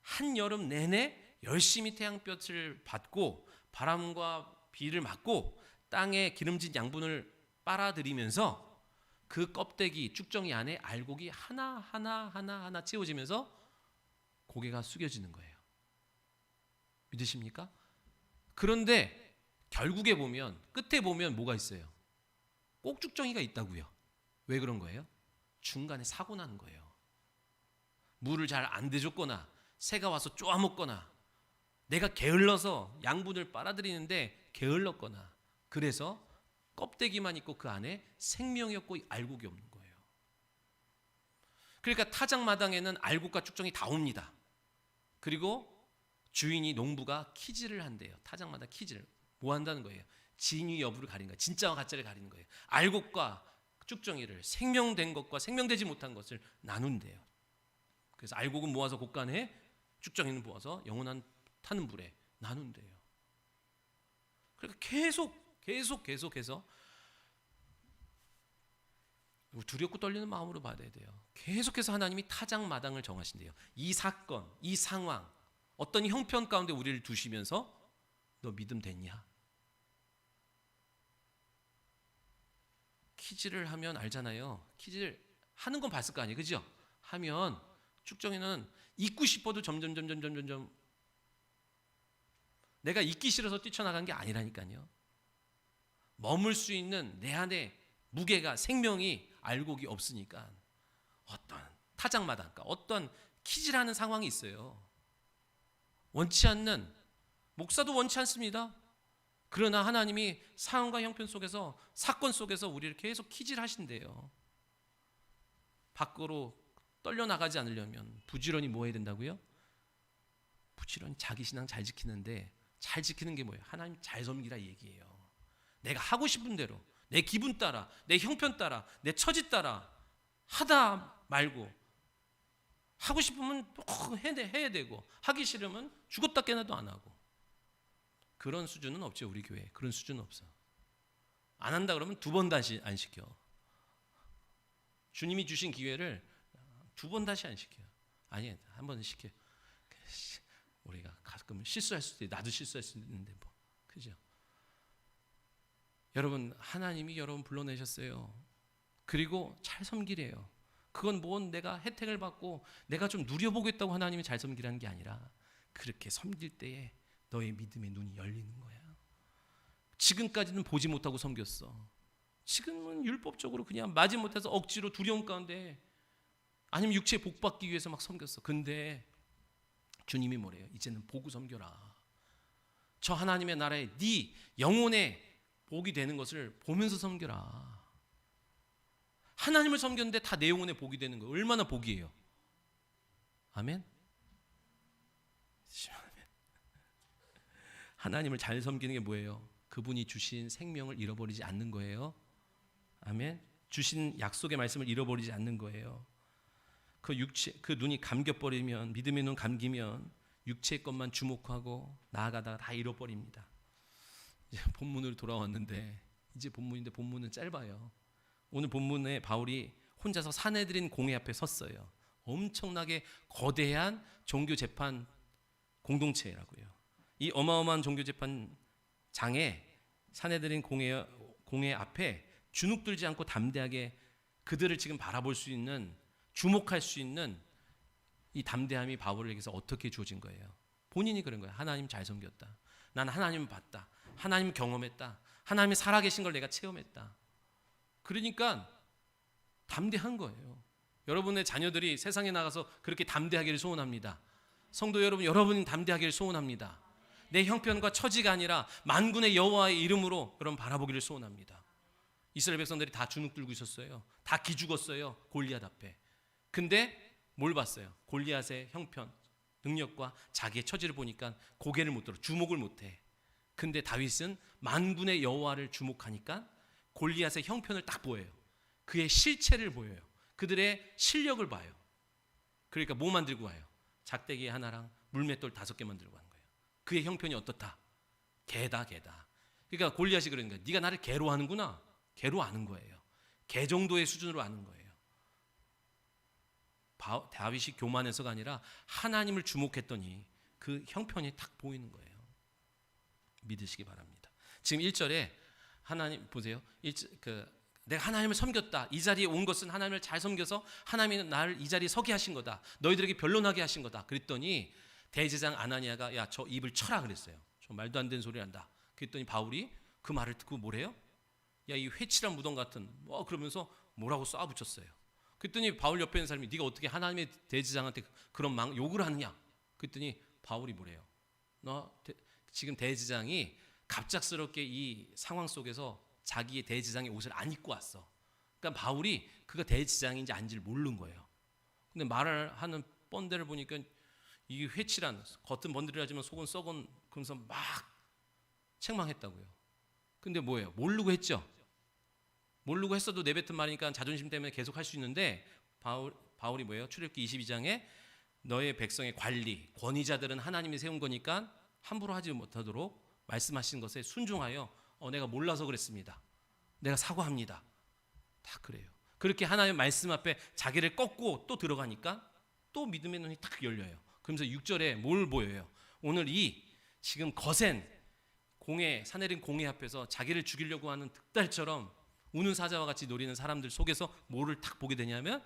한여름 내내 열심히 태양볕을 받고 바람과 비를 맞고 땅에 기름진 양분을 빨아들이면서 그 껍데기 쭉정이 안에 알곡이 하나 채워지면서 고개가 숙여지는 거예요. 믿으십니까? 그런데 결국에 보면, 끝에 보면 뭐가 있어요? 꼭 쭉정이가 있다고요. 왜 그런 거예요? 중간에 사고 나는 거예요. 물을 잘 안 대줬거나 새가 와서 쪼아먹거나 내가 게을러서 양분을 빨아들이는데 게을렀거나, 그래서 껍데기만 있고 그 안에 생명이 없고 알곡이 없는 거예요. 그러니까 타작마당에는 알곡과 쭉정이 다 옵니다. 그리고 주인이, 농부가 키질을 한대요. 타작마당 키질을. 뭐 한다는 거예요? 진위 여부를 가리는 거예요. 진짜와 가짜를 가리는 거예요. 알곡과 쭉정이를, 생명된 것과 생명되지 못한 것을 나눈대요. 그래서 알곡은 모아서 곳간에, 쭉정이는 모아서 영원한 타는 불에 나눈대요. 그러니까 계속해서 두렵고 떨리는 마음으로 받아야 돼요. 계속해서 하나님이 타작마당을 정하신대요. 이 사건, 이 상황, 어떤 형편 가운데 우리를 두시면서 너 믿음 됐냐? 키즈를 하면 알잖아요. 키즈를 하는 건 봤을 거 아니에요. 그죠? 하면 쭉정이는 잊고 싶어도 점점 내가 잊기 싫어서 뛰쳐나간 게 아니라니까요. 머물 수 있는 내 안에 무게가, 생명이, 알곡이 없으니까 어떤 타작마당, 어떤 키질하는 상황이 있어요. 원치 않는, 목사도 원치 않습니다. 그러나 하나님이 상황과 형편 속에서, 사건 속에서 우리를 계속 키질하신대요. 밖으로 떨려나가지 않으려면 부지런히 뭐 해야 된다고요? 부지런히 자기 신앙 잘 지키는데, 잘 지키는 게 뭐예요? 하나님 잘 섬기라 얘기예요. 내가 하고 싶은 대로, 내 기분 따라, 내 형편 따라, 내 처지 따라 하다 말고, 하고 싶으면 해야 되고, 하기 싫으면 죽었다 깨나도 안 하고. 그런 수준은 없죠. 우리 교회에 그런 수준은 없어. 안 한다 그러면 두 번 다시 안 시켜. 주님이 주신 기회를 두 번 다시 안 시켜요. 아니, 한 번은 시켜. 우리가 가끔 실수할 수도 있고, 나도 실수할 수 있는데 뭐, 그죠? 여러분, 하나님이 여러분 불러내셨어요. 그리고 잘 섬기래요. 그건 뭔 내가 혜택을 받고 내가 좀 누려보겠다고 하나님이 잘 섬기라는 게 아니라, 그렇게 섬길 때에 너의 믿음의 눈이 열리는 거야. 지금까지는 보지 못하고 섬겼어. 지금은 율법적으로 그냥 마지 못해서 억지로 두려움 가운데, 아니면 육체에 복 받기 위해서 막 섬겼어. 근데 주님이 뭐래요? 이제는 보고 섬겨라. 저 하나님의 나라에 네 영혼의 복이 되는 것을 보면서 섬겨라. 하나님을 섬겼는데 다 내 영혼의 복이 되는 거예요. 얼마나 복이에요? 아멘? 하나님을 잘 섬기는 게 뭐예요? 그분이 주신 생명을 잃어버리지 않는 거예요. 아멘? 주신 약속의 말씀을 잃어버리지 않는 거예요. 그 눈이 감겨버리면, 믿음의 눈 감기면 육체의 것만 주목하고 나아가다가 다 잃어버립니다. 이제 본문으로 돌아왔는데, 이제 본문인데 본문은 짧아요. 오늘 본문에 바울이 혼자서 사내들인 공회 앞에 섰어요. 엄청나게 거대한 종교 재판 공동체라고요. 이 어마어마한 종교 재판장에 사내들인 공회 앞에 주눅들지 않고 담대하게 그들을 지금 바라볼 수 있는, 주목할 수 있는 이 담대함이 바울에게서 어떻게 주어진 거예요? 본인이 그런 거예요. 하나님 잘 섬겼다. 난 하나님을 봤다. 하나님 경험했다. 하나님이 살아계신 걸 내가 체험했다. 그러니까 담대한 거예요. 여러분의 자녀들이 세상에 나가서 그렇게 담대하기를 소원합니다. 성도 여러분, 여러분이 담대하기를 소원합니다. 내 형편과 처지가 아니라 만군의 여호와의 이름으로 여러분 바라보기를 소원합니다. 이스라엘 백성들이 다 주눅 들고 있었어요. 다 기죽었어요. 골리앗 앞에. 근데 뭘 봤어요? 골리앗의 형편, 능력과 자기의 처지를 보니까 고개를 못 들어, 주목을 못해. 근데 다윗은 만군의 여호와를 주목하니까 골리앗의 형편을 딱 보여요. 그의 실체를 보여요. 그들의 실력을 봐요. 그러니까 뭐 만들고 와요? 작대기 하나랑 물맷돌 5개 만들고 간 거예요. 그의 형편이 어떻다? 개다. 그러니까 골리앗이 그러니까 네가 나를 개로 하는구나. 개로 아는 거예요. 개 정도의 수준으로 아는 거예요. 다윗이 교만해서가 아니라 하나님을 주목했더니 그 형편이 딱 보이는 거예요. 믿으시기 바랍니다. 지금 1절에 하나님 보세요. 내가 하나님을 섬겼다. 이 자리에 온 것은 하나님을 잘 섬겨서 하나님이 나를 이 자리에 서게 하신 거다. 너희들에게 변론하게 하신 거다. 그랬더니 대제사장 아나니아가 야, 저 입을 쳐라 그랬어요. 저 말도 안 되는 소리 한다. 그랬더니 바울이 그 말을 듣고 뭐래요? 야, 이 회칠한 무덤 같은 그러면서 뭐라고 쏴붙였어요. 그랬더니 바울 옆에 있는 사람이 네가 어떻게 하나님의 대제사장한테 그런 욕을 하느냐? 그랬더니 바울이 뭐래요? 지금 대제사장이 갑작스럽게 이 상황 속에서 자기의 대제사장의 옷을 안 입고 왔어. 그러니까 바울이 그가 대제사장인지 아닌지를 모르는 거예요. 근데 말을 하는 뻔대를 보니까 이게 회칠한, 겉은 번들어지만 속은 썩은, 그러면서 막 책망했다고요. 근데 뭐예요? 모르고 했죠. 모르고 했어도 내뱉은 말이니까 자존심 때문에 계속 할 수 있는데 바울이 뭐예요? 출애굽기 22장에 너의 백성의 관리, 권위자들은 하나님이 세운 거니까 함부로 하지 못하도록 말씀하신 것에 순종하여 내가 몰라서 그랬습니다. 내가 사과합니다. 다 그래요. 그렇게 하나님의 말씀 앞에 자기를 꺾고 또 들어가니까 또 믿음의 눈이 딱 열려요. 그러면서 6절에 뭘 보여요? 오늘 이 지금 거센 공회, 사내린 공회 앞에서 자기를 죽이려고 하는 득달처럼 우는 사자와 같이 노리는 사람들 속에서 뭐를 딱 보게 되냐면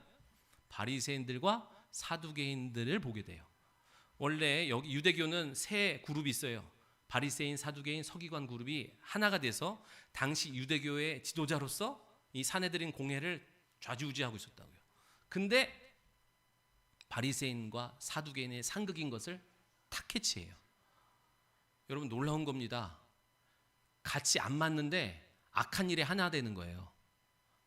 바리새인들과 사두개인들을 보게 돼요. 원래 여기 유대교는 세 그룹이 있어요. 바리새인, 사두개인, 서기관 그룹이 하나가 돼서 당시 유대교의 지도자로서 이 사내들인 공회를 좌지우지하고 있었다고요. 근데 바리새인과 사두개인의 상극인 것을 탁 캐치해요. 여러분 놀라운 겁니다. 같이 안 맞는데 악한 일에 하나 되는 거예요.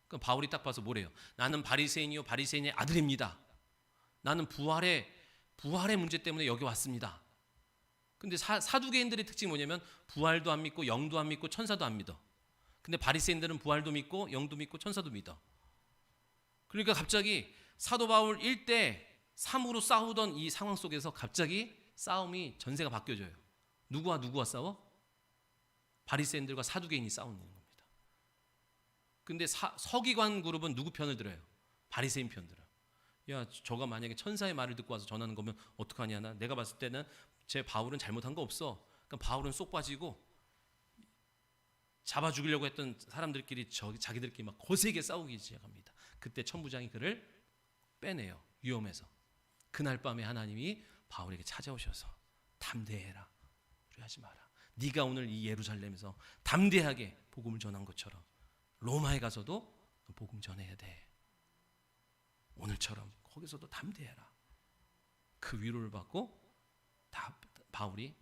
그럼 바울이 딱 봐서 뭐래요? 나는 바리새인이요 바리새인의 아들입니다. 나는 부활의 문제 때문에 여기 왔습니다. 근데 사두개인들의 특징이 뭐냐면 부활도 안 믿고 영도 안 믿고 천사도 안 믿어. 근데 바리새인들은 부활도 믿고 영도 믿고 천사도 믿어. 그러니까 갑자기 사도 바울 1대 3으로 싸우던 이 상황 속에서 갑자기 싸움이 전세가 바뀌어져요. 누구와 싸워? 바리새인들과 사두개인이 싸우는 겁니다. 근데 서기관 그룹은 누구 편을 들어요? 바리새인 편 들어요. 야, 저가 만약에 천사의 말을 듣고 와서 전하는 거면 어떡하냐? 내가 봤을 때는 제 바울은 잘못한 거 없어. 그러니까 바울은 쏙 빠지고 잡아 죽이려고 했던 사람들끼리 자기들끼리 막 거세게 싸우기 시작합니다. 그때 천부장이 그를 빼내요. 위험해서. 그날 밤에 하나님이 바울에게 찾아오셔서 담대해라. 두려워하지 마라. 네가 오늘 이 예루살렘에서 담대하게 복음을 전한 것처럼 로마에 가서도 복음 전해야 돼. 오늘처럼 거기서도 담대해라. 그 위로를 받고 바울이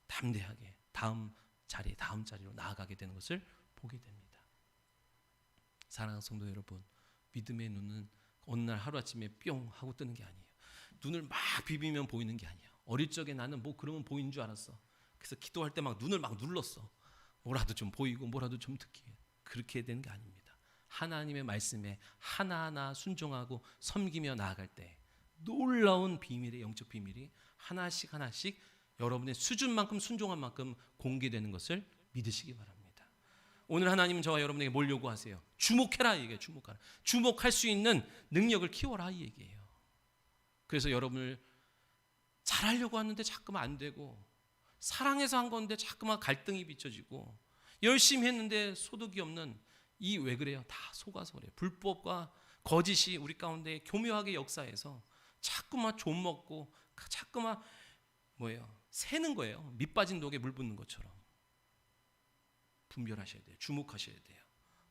담대하게 다음 자리로 나아가게 되는 것을 보게 됩니다. 사랑하는 성도 여러분, 믿음의 눈은 어느 날 하루아침에 뿅 하고 뜨는 게 아니에요. 눈을 막 비비면 보이는 게 아니에요. 어릴 적에 나는 그러면 보이는 줄 알았어. 그래서 기도할 때 막 눈을 막 눌렀어. 뭐라도 좀 보이고 뭐라도 좀 듣기. 그렇게 되는 게 아닙니다. 하나님의 말씀에 하나하나 순종하고 섬기며 나아갈 때 놀라운 비밀의 영적 비밀이 하나씩 여러분의 수준만큼 순종한 만큼 공개되는 것을 믿으시기 바랍니다. 오늘 하나님은 저와 여러분에게 뭘 요구하세요? 주목해라 이 얘기예요. 주목할 수 있는 능력을 키워라 이 얘기예요. 그래서 여러분을 잘하려고 하는데 자꾸만 안 되고, 사랑해서 한 건데 자꾸만 갈등이 비춰지고, 열심히 했는데 소득이 없는 이 왜 그래요? 다 속아서 그래요. 불법과 거짓이 우리 가운데 교묘하게 역사해서 자꾸만 좀 먹고 자꾸만 새는 거예요. 밑 빠진 독에 물 붓는 것처럼. 분별하셔야 돼요. 주목하셔야 돼요.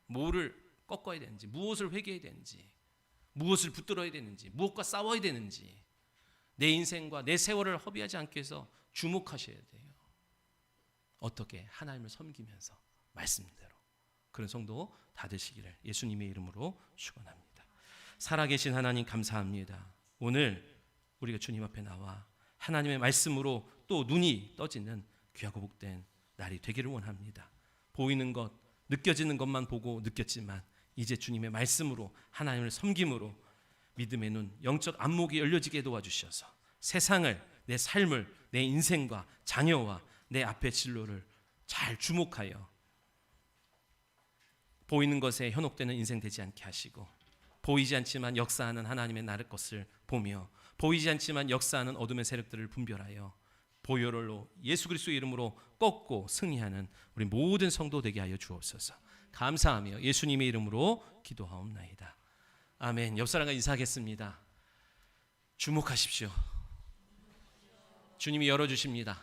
뭐를 꺾어야 되는지, 무엇을 회개해야 되는지, 무엇을 붙들어야 되는지, 무엇과 싸워야 되는지, 내 인생과 내 세월을 허비하지 않기 위해서 주목하셔야 돼요. 어떻게? 하나님을 섬기면서 말씀대로. 그런 성도 다 되시기를 예수님의 이름으로 축원합니다. 살아계신 하나님 감사합니다. 오늘 우리가 주님 앞에 나와 하나님의 말씀으로 또 눈이 떠지는 귀하고 복된 날이 되기를 원합니다. 보이는 것, 느껴지는 것만 보고 느꼈지만 이제 주님의 말씀으로 하나님을 섬김으로 믿음의 눈, 영적 안목이 열려지게 도와주셔서 세상을, 내 삶을, 내 인생과 자녀와 내 앞의 진로를 잘 주목하여 보이는 것에 현혹되는 인생 되지 않게 하시고, 보이지 않지만 역사하는 하나님의 나를 것을 보며, 보이지 않지만 역사하는 어둠의 세력들을 분별하여 보혈로 예수 그리스도의 이름으로 꺾고 승리하는 우리 모든 성도 되게 하여 주옵소서. 감사하며 예수님의 이름으로 기도하옵나이다. 아멘. 옆 사람과 인사하겠습니다. 주목하십시오. 주님이 열어주십니다.